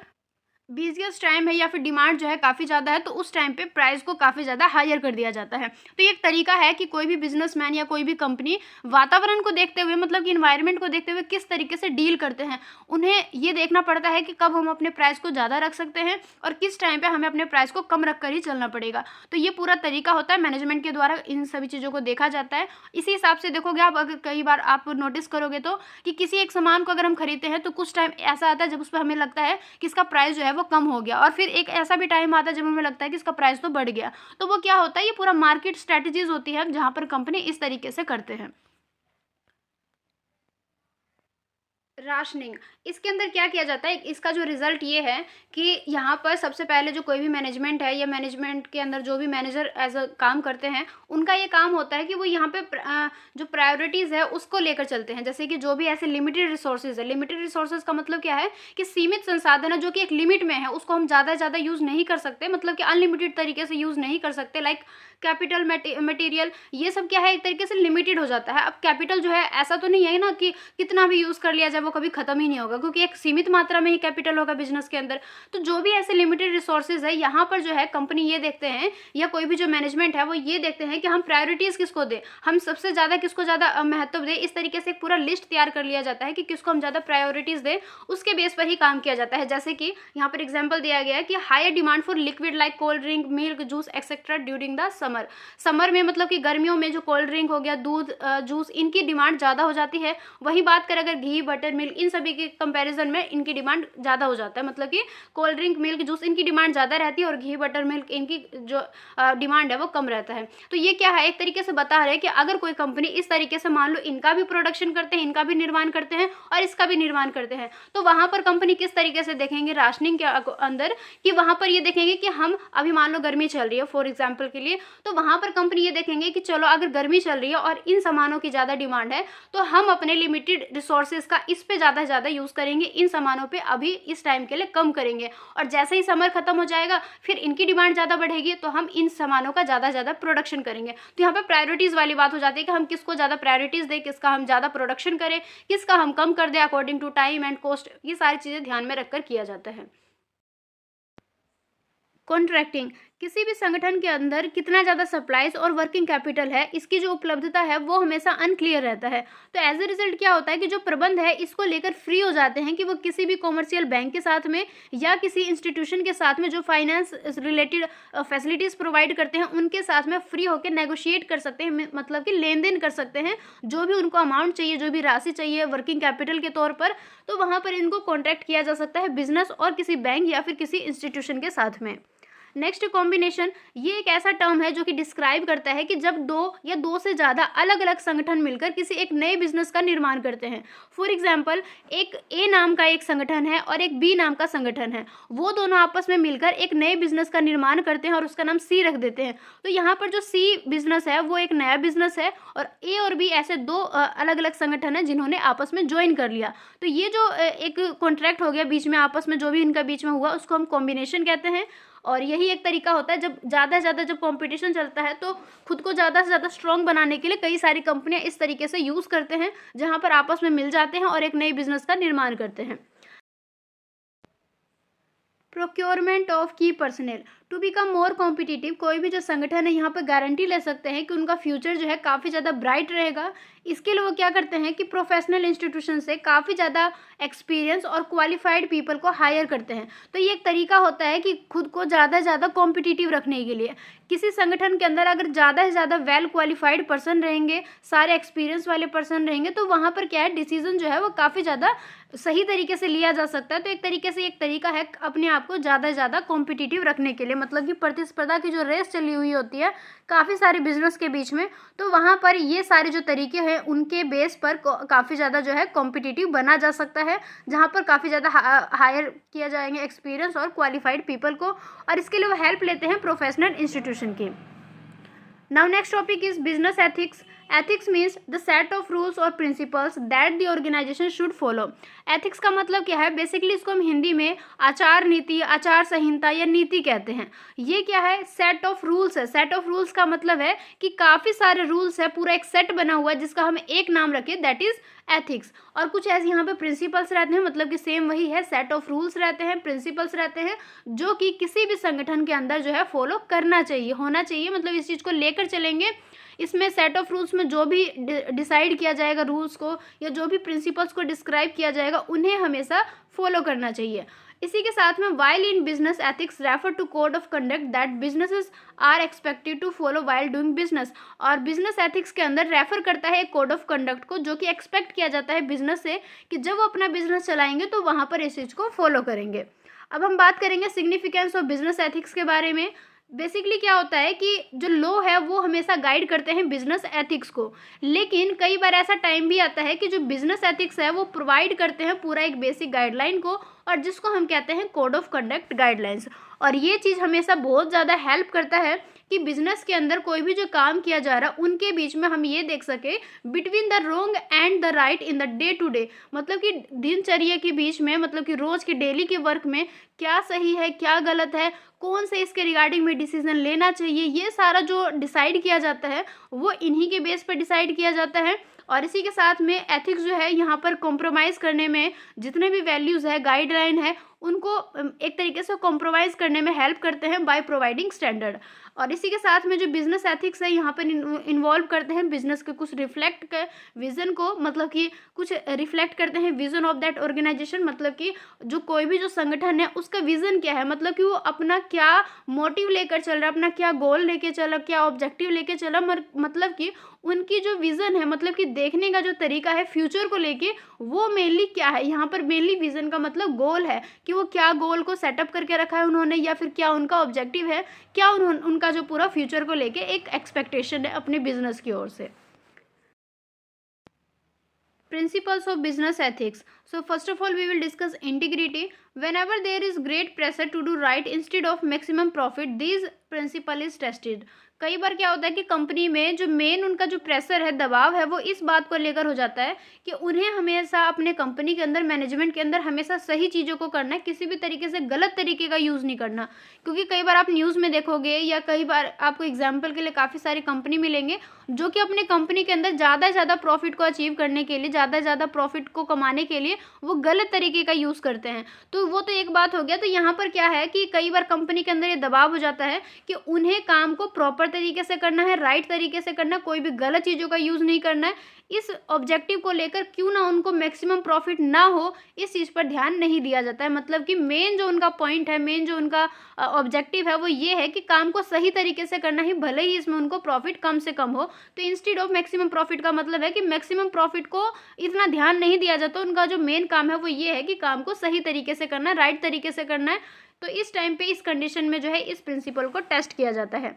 बिजिएस्ट टाइम है या फिर डिमांड जो है काफ़ी ज़्यादा है, तो उस टाइम पे प्राइस को काफ़ी ज़्यादा हायर कर दिया जाता है। तो ये एक तरीका है कि कोई भी बिजनेसमैन या कोई भी कंपनी वातावरण को देखते हुए, मतलब कि इन्वायरमेंट को देखते हुए किस तरीके से डील करते हैं। उन्हें ये देखना पड़ता है कि कब हम अपने प्राइस को ज़्यादा रख सकते हैं और किस टाइम पर हमें अपने प्राइस को कम रख कर ही चलना पड़ेगा। तो ये पूरा तरीका होता है मैनेजमेंट के द्वारा, इन सभी चीज़ों को देखा जाता है। इसी हिसाब से देखोगे आप, अगर कई बार आप नोटिस करोगे तो कि किसी एक सामान को अगर हम खरीदते हैं तो कुछ टाइम ऐसा आता है जब उस पर हमें लगता है कि इसका प्राइस जो है वो कम हो गया, और फिर एक ऐसा भी टाइम आता है जब हमें लगता है कि इसका प्राइस तो बढ़ गया। तो वो क्या होता है, ये पूरा मार्केट स्ट्रेटजीज होती है जहां पर कंपनी इस तरीके से करते हैं। राशनिंग, इसके अंदर क्या किया जाता है, इसका जो रिजल्ट ये है कि यहाँ पर सबसे पहले जो कोई भी मैनेजमेंट है या मैनेजमेंट के अंदर जो भी मैनेजर एज अ काम करते हैं, उनका ये काम होता है कि वो यहाँ पे जो प्रायोरिटीज़ है उसको लेकर चलते हैं। जैसे कि जो भी ऐसे लिमिटेड रिसोर्सेज है, लिमिटेड रिसोर्सेज का मतलब क्या है कि सीमित संसाधन है जो कि एक लिमिट में है, उसको हम ज़्यादा से ज़्यादा यूज़ नहीं कर सकते, मतलब कि अनलिमिटेड तरीके से यूज़ नहीं कर सकते। लाइक कैपिटल, मटेरियल, ये सब क्या है, एक तरीके से लिमिटेड हो जाता है। अब कैपिटल जो है ऐसा तो नहीं है ना कि कितना भी यूज़ कर लिया जाए वो कभी खत्म ही नहीं होगा, क्योंकि एक सीमित मात्रा में ही कैपिटल होगा बिजनेस के अंदर। तो जो भी ऐसे लिमिटेड रिसोर्सेज है, यहाँ पर जो है कंपनी ये देखते हैं या कोई भी जो मैनेजमेंट है वो ये देखते हैं कि हम प्रायोरिटीज़ किसको दें, हम सबसे ज़्यादा किसको ज़्यादा महत्व दें। इस तरीके से एक पूरा लिस्ट तैयार कर लिया जाता है कि किसको हम ज़्यादा प्रायोरिटीज़ दें, उसके बेस पर ही काम किया जाता है। जैसे कि यहाँ पर एग्जाम्पल दिया गया है कि higher demand for liquid like cold drink, milk, juice etcetera during the summer. Summer में मतलब कि गर्मियों में जो कोल्ड ड्रिंक हो गया, दूध, जूस, इनकी डिमांड ज़्यादा हो जाती है। वहीं बात करें अगर घी, बटर, मिल्क, इन सभी के कंपैरिजन में इनकी डिमांड ज़्यादा हो जाता है। मतलब कि कोल्ड ड्रिंक, मिल्क, जूस इनकी डिमांड ज़्यादा रहती है और घी, बटर, मिल्क इनकी जो डिमांड है वो कम रहता है। तो ये क्या है, एक तरीके से बता रहे हैं कि अगर कोई कंपनी इस तरीके से मान लो इनका भी प्रोडक्शन करते हैं, इनका भी निर्माण करते हैं और इसका भी निर्माण करते हैं, तो वहाँ पर कंपनी किस तरीके से देखेंगे राशनिंग के अंदर, कि वहाँ पर ये देखेंगे कि हम अभी मान लो गर्मी चल रही है फॉर एग्जाम्पल के लिए, तो वहाँ पर कंपनी ये देखेंगे कि चलो अगर गर्मी चल रही है और इन सामानों की ज़्यादा डिमांड है तो हम अपने लिमिटेड रिसोर्सेज का इस पे ज़्यादा से ज़्यादा यूज़ करेंगे, इन सामानों पे अभी इस टाइम के लिए कम करेंगे, और जैसे ही समर खत्म हो जाएगा फिर इनकी डिमांड ज़्यादा बढ़ेगी तो हम इन सामानों का ज़्यादा से ज़्यादा प्रोडक्शन करेंगे। तो यहाँ पर प्रायोरिटीज़ वाली बात हो जाती है कि हम किसको ज़्यादा प्रायोरिटीज़ दें, किसका हम ज़्यादा प्रोडक्शन करें, किसका हम कम कर दें according to time and cost. ये सारी चीज़ें ध्यान में रखकर किया जाता है। कॉन्ट्रैक्टिंग, किसी भी संगठन के अंदर कितना ज़्यादा सप्लाईज और वर्किंग कैपिटल है, इसकी जो उपलब्धता है वो हमेशा अनक्लियर रहता है। तो एज ए रिजल्ट क्या होता है कि जो प्रबंध है इसको लेकर फ्री हो जाते हैं कि वो किसी भी कॉमर्शियल बैंक के साथ में या किसी इंस्टीट्यूशन के साथ में जो फाइनेंस रिलेटेड फैसिलिटीज़ प्रोवाइड करते हैं उनके साथ में फ्री होकर नेगोशिएट कर सकते हैं, मतलब कि लेन देन कर सकते हैं। जो भी उनको अमाउंट चाहिए, जो भी राशि चाहिए वर्किंग कैपिटल के तौर पर, तो वहाँ पर इनको कॉन्ट्रैक्ट किया जा सकता है बिजनेस और किसी बैंक या फिर किसी इंस्टीट्यूशन के साथ में। नेक्स्ट कॉम्बिनेशन, ये एक ऐसा टर्म है जो कि डिस्क्राइब करता है कि जब दो या दो से ज़्यादा अलग अलग संगठन मिलकर किसी एक नए बिजनेस का निर्माण करते हैं। फॉर एग्जांपल, एक ए नाम का एक संगठन है और एक बी नाम का संगठन है, वो दोनों आपस में मिलकर एक नए बिजनेस का निर्माण करते हैं और उसका नाम सी रख देते हैं। तो यहाँ पर जो सी बिजनेस है वो एक नया बिजनेस है और ए और बी ऐसे दो अलग अलग संगठन है जिन्होंने आपस में ज्वाइन कर लिया। तो ये जो एक कॉन्ट्रैक्ट हो गया बीच में आपस में, जो भी इनका बीच में हुआ, उसको हम कॉम्बिनेशन कहते हैं। और यही एक तरीका होता है, जब ज़्यादा से ज़्यादा जब कंपटीशन चलता है तो खुद को ज़्यादा से ज़्यादा स्ट्रॉन्ग बनाने के लिए कई सारी कंपनियां इस तरीके से यूज़ करते हैं, जहां पर आपस में मिल जाते हैं और एक नई बिजनेस का निर्माण करते हैं। Procurement of key personnel to become more competitive, कोई भी जो संगठन है यहाँ पर गारंटी ले सकते हैं कि उनका फ्यूचर जो है काफ़ी ज़्यादा ब्राइट रहेगा। इसके लिए वो क्या करते हैं कि प्रोफेशनल इंस्टीट्यूशन से काफ़ी ज़्यादा एक्सपीरियंस और क्वालिफाइड पीपल को हायर करते हैं। तो ये एक तरीका होता है कि खुद को ज़्यादा से ज़्यादा कॉम्पिटिटिव रखने के लिए किसी संगठन के अंदर अगर ज़्यादा से ज़्यादा वेल क्वालिफाइड पर्सन रहेंगे, सारे एक्सपीरियंस वाले पर्सन रहेंगे, तो वहाँ पर क्या है, डिसीजन जो है वो काफ़ी ज़्यादा सही तरीके से लिया जा सकता है। तो एक तरीके से एक तरीका है अपने आप को ज़्यादा से ज़्यादा कॉम्पिटिटिव रखने के लिए, मतलब कि प्रतिस्पर्धा की जो रेस चली हुई होती है काफ़ी सारे बिजनेस के बीच में, तो वहाँ पर ये सारे जो तरीके हैं उनके बेस पर काफ़ी ज़्यादा जो है कॉम्पिटिटिव बना जा सकता है, जहाँ पर काफ़ी ज़्यादा हायर किया जाएंगे एक्सपीरियंस और क्वालिफाइड पीपल को, और इसके लिए वो हेल्प लेते हैं प्रोफेशनल इंस्टीट्यूशन की। Now next topic is business ethics. Ethics means the set of rules और principles that the organization should follow. Ethics का मतलब क्या है, बेसिकली इसको हम हिंदी में आचार नीति, आचार संहिता या नीति कहते हैं। ये क्या है, सेट ऑफ रूल्स है। सेट ऑफ रूल्स का मतलब है कि काफ़ी सारे रूल्स है, पूरा एक सेट बना हुआ है जिसका हम एक नाम रखें, दैट इज एथिक्स। और कुछ ऐसे यहाँ पे प्रिंसिपल्स रहते हैं, मतलब कि सेम वही है, सेट ऑफ रूल्स रहते हैं, प्रिंसिपल्स रहते हैं, जो कि किसी भी संगठन के अंदर जो है फॉलो करना चाहिए, होना चाहिए, मतलब इस चीज़ को लेकर चलेंगे। इसमें सेट ऑफ रूल्स में जो भी डिसाइड किया जाएगा रूल्स को, या जो भी प्रिंसिपल्स को डिस्क्राइब किया जाएगा, उन्हें हमेशा फॉलो करना चाहिए। इसी के साथ में while in business ethics refer to code of conduct that businesses are expected to follow while doing business. और बिजनेस एथिक्स के अंदर रेफर करता है एक कोड ऑफ कंडक्ट को, जो कि एक्सपेक्ट किया जाता है बिजनेस से कि जब वो अपना बिजनेस चलाएंगे तो वहाँ पर इस चीज़ को फॉलो करेंगे। अब हम बात करेंगे सिग्निफिकेंस ऑफ बिजनेस एथिक्स के बारे में। बेसिकली क्या होता है कि जो लॉ है वो हमेशा गाइड करते हैं बिजनेस एथिक्स को, लेकिन कई बार ऐसा टाइम भी आता है कि जो बिजनेस एथिक्स है वो प्रोवाइड करते हैं पूरा एक बेसिक गाइडलाइन को, और जिसको हम कहते हैं कोड ऑफ कंडक्ट गाइडलाइंस। और ये चीज़ हमेशा बहुत ज़्यादा हेल्प करता है कि बिजनेस के अंदर कोई भी जो काम किया जा रहा है उनके बीच में हम ये देख सके between the wrong and the right in the day to day, मतलब कि दिनचर्या के बीच में, मतलब कि रोज़ के डेली के वर्क में क्या सही है क्या गलत है, कौन से इसके रिगार्डिंग में डिसीजन लेना चाहिए, ये सारा जो डिसाइड किया जाता है वो इन्हीं के बेस पर डिसाइड किया जाता है। और इसी के साथ में एथिक्स जो है यहाँ पर कॉम्प्रोमाइज़ करने में जितने भी वैल्यूज़ है, गाइडलाइन है, उनको एक तरीके से कॉम्प्रोमाइज़ करने में हेल्प करते हैं बाय प्रोवाइडिंग स्टैंडर्ड। और इसी के साथ में जो बिजनेस एथिक्स है यहाँ पर इन्वॉल्व करते हैं बिजनेस के कुछ रिफ्लेक्ट के विज़न को, मतलब कि कुछ रिफ्लेक्ट करते हैं विज़न ऑफ दैट ऑर्गेनाइजेशन, मतलब कि जो कोई भी जो संगठन है उसका विज़न क्या है, मतलब कि वो अपना क्या मोटिव लेकर चल रहा है, अपना क्या गोल लेके चल रहा, क्या ऑब्जेक्टिव लेके चला, मतलब कि उनकी जो विज़न है, मतलब कि देखने का जो तरीका है फ्यूचर को लेके, वो मेनली क्या है। यहाँ पर मेनली विज़न का मतलब गोल है कि वो क्या गोल को सेटअप करके रखा है उन्होंने, या फिर क्या उनका ऑब्जेक्टिव है, क्या उनका जो पूरा फ्यूचर को लेके एक एक्सपेक्टेशन है अपने बिजनेस की ओर से। Principles of business ethics. So first of all we will discuss integrity. Whenever there is great pressure to do right instead of maximum profit, this principle is tested. कई बार क्या होता है कि कंपनी में जो मेन उनका जो प्रेशर है, दबाव है, वो इस बात को लेकर हो जाता है कि उन्हें हमेशा अपने कंपनी के अंदर, मैनेजमेंट के अंदर हमेशा सही चीज़ों को करना है, किसी भी तरीके से गलत तरीके का यूज़ नहीं करना। क्योंकि कई बार आप न्यूज़ में देखोगे या कई बार आपको एग्जाम्पल के लिए काफ़ी सारी कंपनी मिलेंगे जो कि अपने कंपनी के अंदर ज़्यादा से ज़्यादा प्रॉफिट को अचीव करने के लिए, ज़्यादा से ज़्यादा प्रॉफिट को कमाने के लिए वो गलत तरीके का यूज़ करते हैं। तो वो तो एक बात हो गया। तो यहाँ पर क्या है कि कई बार कंपनी के अंदर ये दबाव हो जाता है कि उन्हें काम को प्रॉपर तरीके से करना है, राइट तरीके से करना है, कोई भी गलत चीज़ों का यूज़ नहीं करना है। इस ऑब्जेक्टिव को लेकर क्यों ना उनको मैक्सिमम प्रॉफिट ना हो, इस चीज़ पर ध्यान नहीं दिया जाता है। मतलब कि मेन जो उनका पॉइंट है, मेन जो उनका ऑब्जेक्टिव है वो ये है कि काम को सही तरीके से करना ही, भले ही इसमें उनको प्रॉफिट कम से कम हो। तो इंस्टेड ऑफ मैक्सिमम प्रॉफिट का मतलब है कि मैक्सिमम प्रॉफिट को इतना ध्यान नहीं दिया जाता। उनका जो मेन काम है वो ये है कि काम को सही तरीके से करना है, राइट तरीके से करना है। तो इस टाइम पे, इस कंडीशन में जो है इस प्रिंसिपल को टेस्ट किया जाता है।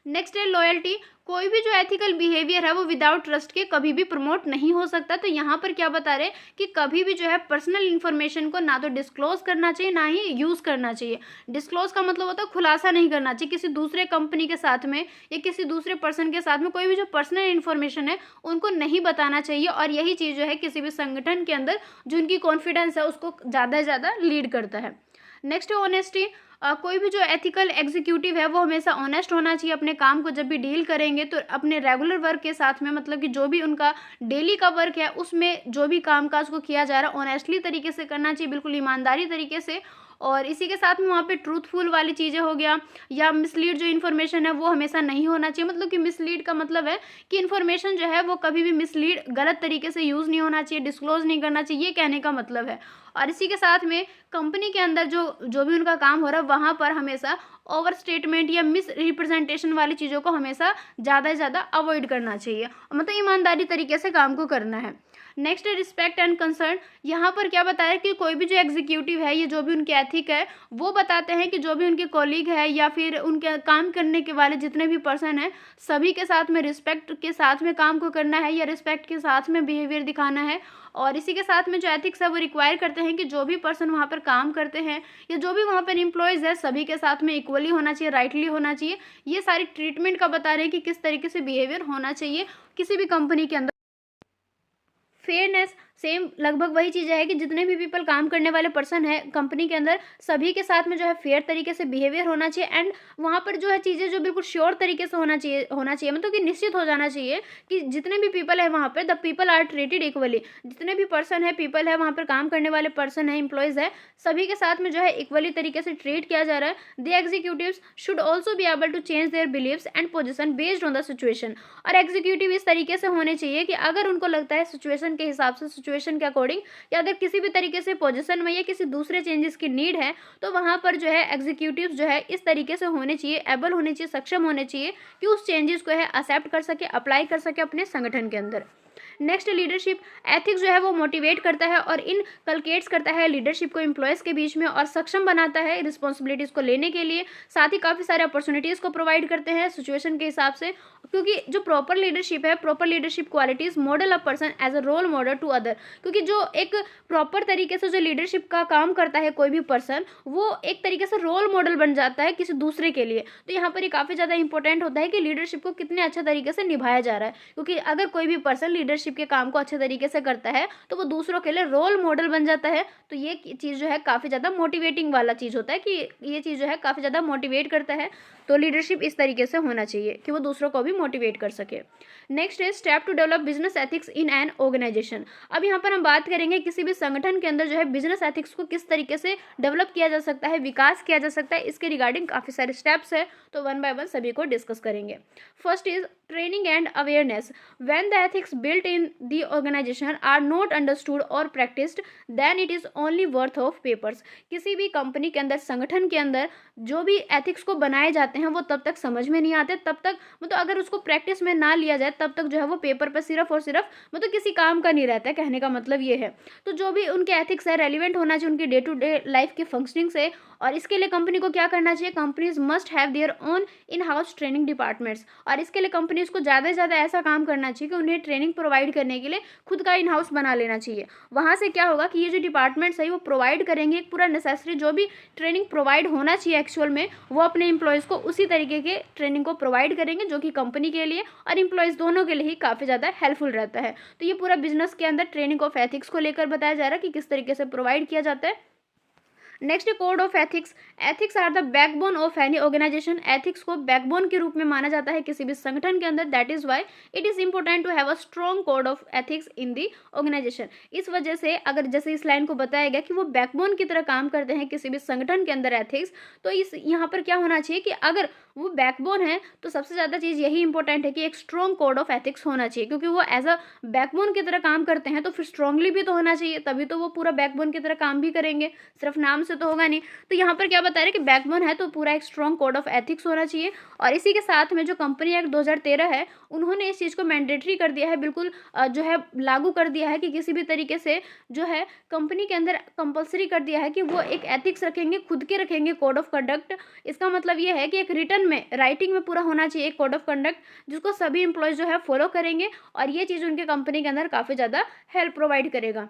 नेक्स्ट है लॉयल्टी। कोई भी जो एथिकल बिहेवियर है वो विदाउट ट्रस्ट के कभी भी प्रमोट नहीं हो सकता। तो यहाँ पर क्या बता रहे हैं कि कभी भी जो है पर्सनल इन्फॉर्मेशन को ना तो डिस्क्लोज करना चाहिए, ना ही यूज़ करना चाहिए। डिस्क्लोज का मतलब होता है खुलासा नहीं करना चाहिए किसी दूसरे कंपनी के साथ में या किसी दूसरे पर्सन के साथ में। कोई भी जो पर्सनल इन्फॉर्मेशन है उनको नहीं बताना चाहिए। और यही चीज़ जो है किसी भी संगठन के अंदर जो उनकी कॉन्फिडेंस है उसको ज़्यादा से ज़्यादा लीड करता है। नेक्स्ट है ऑनेस्टी। कोई भी जो एथिकल एग्जीक्यूटिव है वो हमेशा ऑनेस्ट होना चाहिए। अपने काम को जब भी डील करेंगे तो अपने रेगुलर वर्क के साथ में, मतलब कि जो भी उनका डेली का वर्क है उसमें जो भी कामकाज को किया जा रहा है ऑनेस्टली तरीके से करना चाहिए, बिल्कुल ईमानदारी तरीके से। और इसी के साथ में वहाँ पे ट्रूथफुल वाली चीज़ें हो गया, या मिसलीड जो इन्फॉर्मेशन है वो हमेशा नहीं होना चाहिए। मतलब कि मिसलीड का मतलब है कि इन्फॉर्मेशन जो है वो कभी भी मिसलीड, गलत तरीके से यूज़ नहीं होना चाहिए, डिस्क्लोज नहीं करना चाहिए, ये कहने का मतलब है। और इसी के साथ में कंपनी के अंदर जो भी उनका काम हो रहा है वहाँ पर हमेशा ओवर स्टेटमेंट या मिस रिप्रेजेंटेशन वाली चीज़ों को हमेशा ज़्यादा से ज़्यादा अवॉइड करना चाहिए, मतलब ईमानदारी तरीके से काम को करना है। नेक्स्ट है रिस्पेक्ट एंड कंसर्न। यहाँ पर क्या बताया कि कोई भी जो एग्जीक्यूटिव है, ये जो भी उनके एथिक है वो बताते हैं कि जो भी उनके कॉलीग है या फिर उनके काम करने के वाले जितने भी पर्सन हैं सभी के साथ में रिस्पेक्ट के साथ में काम को करना है या रिस्पेक्ट के साथ में बिहेवियर दिखाना है। और इसी के साथ में जो एथिक्स है वो रिक्वायर करते हैं कि जो भी पर्सन वहाँ पर काम करते हैं या जो भी वहाँ पर एम्प्लॉयज़ है सभी के साथ में इक्वली होना चाहिए, राइटली होना चाहिए। ये सारी ट्रीटमेंट का बता रहे हैं कि किस तरीके से बिहेवियर होना चाहिए किसी भी कंपनी के अंदर। फेयरनेस, सेम लगभग वही चीज़ है कि जितने भी पीपल काम करने वाले पर्सन है कंपनी के अंदर सभी के साथ में जो है फेयर तरीके से बिहेवियर होना चाहिए। एंड वहाँ पर जो है चीज़ें जो बिल्कुल श्योर तरीके से होना चाहिए, मतलब कि निश्चित हो जाना चाहिए कि जितने भी पीपल है वहाँ पर the people are treated equally. जितने भी पर्सन है, पीपल है, वहाँ पर काम करने वाले पर्सन है, एम्प्लॉयज़ है, सभी के साथ में जो है इक्वली तरीके से ट्रीट किया जा रहा है। The executives should also be able to change their beliefs and position based on the situation. और एग्जीक्यूटिव इस तरीके से होने चाहिए कि अगर उनको लगता है सिचुएशन के हिसाब से, सिचुएशन के अकॉर्डिंग, या अगर किसी भी तरीके से पोजीशन में या किसी दूसरे चेंजेस की नीड है तो वहाँ पर जो है एग्जीक्यूटिव जो है इस तरीके से होने चाहिए, एबल होने चाहिए, सक्षम होने चाहिए कि उस चेंजेस को है एक्सेप्ट कर सके, अप्लाई कर सके अपने संगठन के अंदर। Next leadership. एथिक्स जो है वो मोटिवेट करता है और इनकलकेट्स करता है लीडरशिप को एम्प्लॉयज़ के बीच में और सक्षम बनाता है रिस्पॉन्सिबिलिटीज़ को लेने के लिए। साथ ही काफ़ी सारे अपॉर्चुनिटीज़ को प्रोवाइड करते हैं सिचुएशन के हिसाब से, क्योंकि जो प्रॉपर लीडरशिप है, proper leadership qualities model a person as a role model to other. क्योंकि जो एक प्रॉपर तरीके से जो लीडरशिप का काम करता है कोई भी पर्सन, वो एक तरीके से रोल मॉडल बन जाता है किसी दूसरे के लिए। तो यहाँ पर ये काफ़ी ज़्यादा इंपॉर्टेंट होता है कि लीडरशिप को कितने अच्छे तरीके से निभाया जा रहा है। क्योंकि अगर कोई भी पर्सन लीडरशिप लीडरशिप के काम को अच्छे तरीके से करता है तो वो दूसरों के लिए रोल मॉडल बन जाता है। तो ये चीज़ जो है काफ़ी ज़्यादा मोटिवेटिंग वाला चीज़ होता है कि ये चीज़ जो है काफ़ी ज़्यादा मोटिवेट करता है। तो लीडरशिप इस तरीके से होना चाहिए कि वो दूसरों को भी मोटिवेट कर सके। नेक्स्ट है step to develop business ethics in an organization. अब यहाँ पर हम बात करेंगे किसी भी संगठन के अंदर जो है बिजनेस एथिक्स को किस तरीके से डेवलप किया जा सकता है, विकास किया जा सकता है, इसके रिगार्डिंग काफ़ी सारे स्टेप्स है। तो वन बाय वन सभी को डिस्कस करेंगे। First is training and awareness. When the ethics built in the organization are not understood और practised then it is only worth of papers. किसी भी कंपनी के अंदर, संगठन के अंदर जो भी एथिक्स को बनाए जाते हैं वो तब तक समझ में नहीं आते, तब तक मतलब अगर उसको प्रैक्टिस में ना लिया जाए तब तक जो है वो पेपर पर सिर्फ और सिर्फ मतलब किसी काम का नहीं रहता है। कहने का मतलब ये है। तो जो भी उनके एथिक्स है रेलिवेंट होना चाहिए उनकी डे टू डे लाइफ की फंक्शनिंग से। और इसके लिए कंपनी को क्या करना चाहिए, companies must have their own in house training departments. और इसके लिए कंपनीज को ज़्यादा से ज़्यादा ऐसा काम करना चाहिए कि उन्हें ट्रेनिंग प्रोवाइड करने के लिए खुद का इन हाउस बना लेना चाहिए। वहाँ से क्या होगा कि ये जो डिपार्टमेंट्स है वो प्रोवाइड करेंगे एक पूरा नेसेसरी जो भी ट्रेनिंग प्रोवाइड होना चाहिए एक्चुअल में, वो अपने एम्प्लॉयज़ को उसी तरीके के ट्रेनिंग को प्रोवाइड करेंगे जो कि कंपनी के लिए और एम्प्लॉयज़ दोनों के लिए ही काफ़ी ज़्यादा हेल्पफुल रहता है। तो ये पूरा बिजनेस के अंदर ट्रेनिंग ऑफ एथिक्स को लेकर बताया जा रहा है कि किस तरीके से प्रोवाइड किया जाता है। Next code of ethics. Ethics are the backbone of any organization. Ethics को बैकबोन के रूप में माना जाता है किसी भी संगठन के अंदर। That is why it is important to have a strong code of ethics in the organization. इस वजह से अगर जैसे इस लाइन को बताया गया कि वो बैकबोन की तरह काम करते हैं किसी भी संगठन के अंदर एथिक्स, तो इस यहाँ पर क्या होना चाहिए कि अगर वो बैकबोन है तो सबसे ज़्यादा चीज़ यही इंपॉर्टेंट है कि एक स्ट्रॉन्ग कोड ऑफ एथिक्स होना चाहिए, क्योंकि वो एज अ बैकबोन की तरह काम करते हैं तो फिर स्ट्रांगली भी तो होना चाहिए, तभी तो वो पूरा बैकबोन की तरह काम भी करेंगे, सिर्फ नाम से तो होगा नहीं। तो यहाँ पर क्या बता रहे हैं कि बैकबोन है तो पूरा एक स्ट्रॉन्ग कोड ऑफ एथिक्स होना चाहिए। और इसी के साथ में जो कंपनी एक्ट 2013 है उन्होंने इस चीज़ को मैंडेटरी कर दिया है, बिल्कुल जो है लागू कर दिया है कि किसी भी तरीके से जो है कंपनी के अंदर कंपलसरी कर दिया है कि वो एक एथिक्स रखेंगे, खुद के रखेंगे कोड ऑफ कंडक्ट। इसका मतलब ये है कि एक रिटर्न में, राइटिंग में पूरा होना चाहिए एक कोड ऑफ कंडक्ट जिसको सभी एम्प्लॉयज़ जो है फॉलो करेंगे और ये चीज़ उनके कंपनी के अंदर काफ़ी ज़्यादा हेल्प प्रोवाइड करेगा।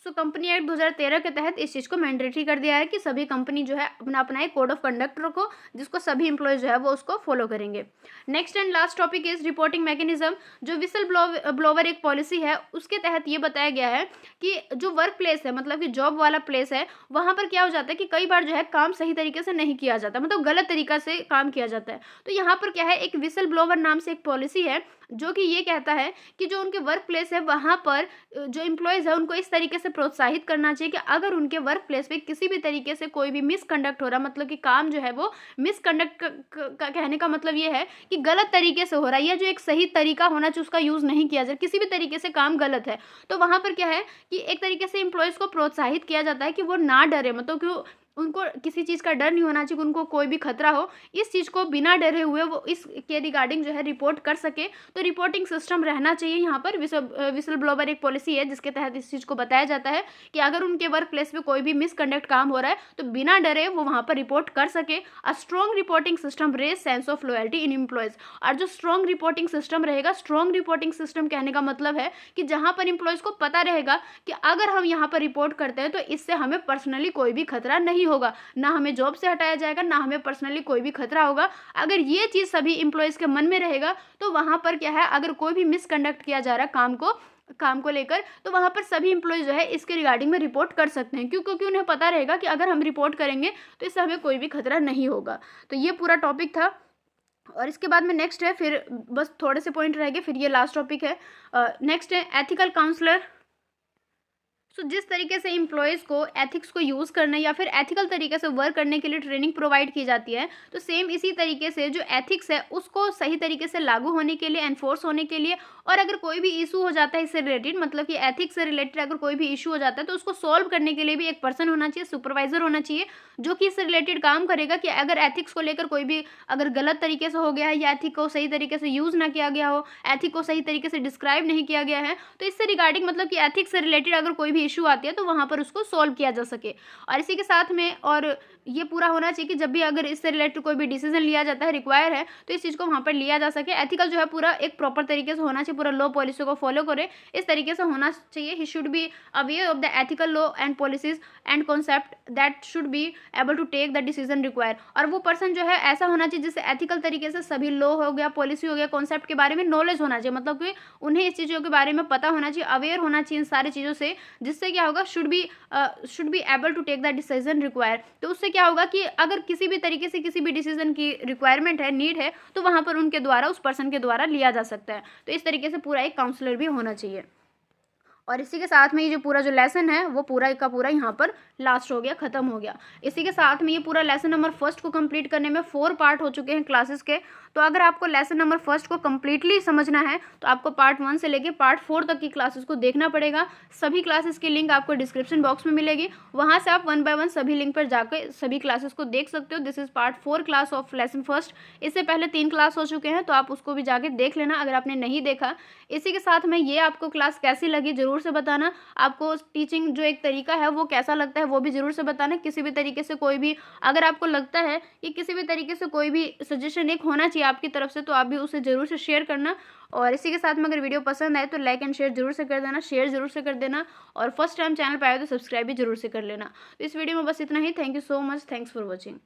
सो कंपनी एक्ट 2013 के तहत इस चीज़ को मैंडेटरी कर दिया है कि सभी कंपनी जो है अपना अपना एक कोड ऑफ कंडक्ट रखो जिसको सभी एम्प्लॉयज़ जो है वो उसको फॉलो करेंगे। Next and last topic is reporting mechanism. जो विसल ब्लोवर एक पॉलिसी है उसके तहत ये बताया गया है कि जो वर्क प्लेस है, मतलब कि जॉब वाला प्लेस है, वहाँ पर क्या हो जाता है कि कई बार जो है काम सही तरीके से नहीं किया जाता, मतलब गलत तरीका से काम किया जाता है। तो यहाँ पर क्या है, एक विसल ब्लोवर नाम से एक पॉलिसी है जो कि ये कहता है कि जो उनके वर्क प्लेस है वहाँ पर जो एम्प्लॉयज़ है उनको इस तरीके से प्रोत्साहित करना चाहिए कि अगर उनके वर्क प्लेस पे किसी भी तरीके से कोई भी मिसकंडक्ट हो रहा, मतलब कि काम जो है वो मिसकंडक्ट का कहने का मतलब ये है कि गलत तरीके से हो रहा है या जो एक सही तरीका होना चाहिए उसका यूज़ नहीं किया जाए, किसी भी तरीके से काम गलत है, तो वहाँ पर क्या है कि एक तरीके से एम्प्लॉयज़ को प्रोत्साहित किया जाता है कि वो ना डरे, मतलब कि उनको किसी चीज़ का डर नहीं होना चाहिए, उनको कोई भी खतरा हो, इस चीज़ को बिना डरे हुए वो इसके रिगार्डिंग जो है रिपोर्ट कर सके। तो रिपोर्टिंग सिस्टम रहना चाहिए यहाँ पर। विसल ब्लोवर एक पॉलिसी है जिसके तहत इस चीज़ को बताया जाता है कि अगर उनके वर्क प्लेस पे कोई भी मिसकंडक्ट काम हो रहा है तो बिना डरे वो वहाँ पर रिपोर्ट कर सके। A strong reporting system raise sense of loyalty in employees. और जो स्ट्रॉन्ग रिपोर्टिंग सिस्टम रहेगा, स्ट्रॉन्ग रिपोर्टिंग सिस्टम कहने का मतलब है कि जहाँ पर एम्प्लॉयज़ को पता रहेगा कि अगर हम यहाँ पर रिपोर्ट करते हैं तो इससे हमें पर्सनली कोई भी खतरा नहीं होगा, ना हमें जॉब से हटाया जाएगा, ना हमें पर्सनली कोई भी खतरा होगा। अगर ये चीज़ सभी एम्प्लॉयज़ के मन में रहेगा तो वहाँ पर क्या है, अगर कोई भी मिसकंडक्ट किया जा रहा है काम को लेकर, तो वहाँ पर सभी एम्प्लॉयज़ जो है इसके रिगार्डिंग में रिपोर्ट कर सकते हैं, क्योंकि उन्हें पता रहेगा कि अगर हम रिपोर्ट करेंगे तो इससे हमें कोई भी खतरा नहीं होगा। तो ये पूरा टॉपिक था और इसके बाद में नेक्स्ट है, फिर बस थोड़े से पॉइंट रह गए, फिर ये लास्ट टॉपिक है। नेक्स्ट है एथिकल काउंसलर। सो जिस तरीके से एम्प्लॉयज़ को एथिक्स को यूज़ करने या फिर एथिकल तरीके से वर्क करने के लिए ट्रेनिंग प्रोवाइड की जाती है, तो सेम इसी तरीके से जो एथिक्स है उसको सही तरीके से लागू होने के लिए, एनफोर्स होने के लिए, और अगर कोई भी इशू हो जाता है इससे रिलेटेड, मतलब कि एथिक्स से रिलेटेड अगर कोई भी इशू हो जाता है तो उसको सॉल्व करने के लिए भी एक पर्सन होना चाहिए, सुपरवाइजर होना चाहिए जो कि इससे रिलेटेड काम करेगा कि अगर एथिक्स को लेकर कोई भी अगर गलत तरीके से हो गया है या एथिक को सही तरीके से यूज़ ना किया गया हो, एथिक को सही तरीके से डिस्क्राइब नहीं किया गया है, तो इससे रिगार्डिंग मतलब कि एथिक्स से रिलेटेड अगर कोई भी इशू आती है तो वहाँ पर उसको सॉल्व किया जा सके। और इसी के साथ में और ये पूरा होना चाहिए कि जब भी अगर इससे रिलेटेड कोई भी डिसीजन लिया जाता है, रिक्वायर है, तो इस चीज़ को वहाँ पर लिया जा सके। एथिकल जो है पूरा एक प्रॉपर तरीके से होना चाहिए, पूरा लॉ पॉलिसी को फॉलो करे, इस तरीके से होना चाहिए। He should be aware of the ethical law and policies and concept that should be able to take the decision require. और वो पर्सन जो है ऐसा होना चाहिए जिससे एथिकल तरीके से सभी लॉ हो गया, पॉलिसी हो गया, कॉन्सेप्ट के बारे में नॉलेज होना चाहिए, मतलब कि उन्हें इस चीज़ों के बारे में पता होना चाहिए, अवेयर होना चाहिए इन सारी चीज़ों से, जिससे क्या होगा, should be able to take the decision require. तो उससे क्या होगा कि अगर किसी भी तरीके से किसी भी डिसीजन की रिक्वायरमेंट है, नीड है, तो वहाँ पर उनके द्वारा, उस पर्सन के द्वारा लिया जा सकता है। तो इस तरीके से पूरा एक काउंसलर भी होना चाहिए। और इसी के साथ में ये जो पूरा जो लेसन है वो पूरा का पूरा यहाँ पर लास्ट हो गया, खत्म हो गया। इसी के साथ में ये पूरा लेसन नंबर फर्स्ट को कंप्लीट करने में 4 पार्ट हो चुके हैं क्लासेस के। तो अगर आपको लेसन नंबर फर्स्ट को कम्प्लीटली समझना है तो आपको पार्ट 1 से लेके पार्ट 4 तक की क्लासेस को देखना पड़ेगा। सभी क्लासेस की लिंक आपको डिस्क्रिप्शन बॉक्स में मिलेगी, वहाँ से आप 1 बाय 1 सभी लिंक पर जाकर सभी क्लासेस को देख सकते हो। This is part 4 class of lesson first. इससे पहले 3 क्लास हो चुके हैं, तो आप उसको भी जाके देख लेना अगर आपने नहीं देखा। इसी के साथ में ये आपको क्लास कैसी लगी ज़रूर से बताना। आपको टीचिंग जो एक तरीका है वो कैसा लगता है वो भी ज़रूर से बताना। किसी भी तरीके से कोई भी अगर आपको लगता है कि किसी भी तरीके से कोई भी सजेशन एक होना चाहिए आपकी तरफ से, तो आप भी उसे ज़रूर से शेयर करना। और इसी के साथ में अगर वीडियो पसंद आए तो लाइक एंड शेयर जरूर से कर देना, शेयर जरूर से कर देना। और फर्स्ट टाइम चैनल पर आए तो सब्सक्राइब भी जरूर से कर लेना। तो इस वीडियो में बस इतना ही। Thank you so much, thanks for watching.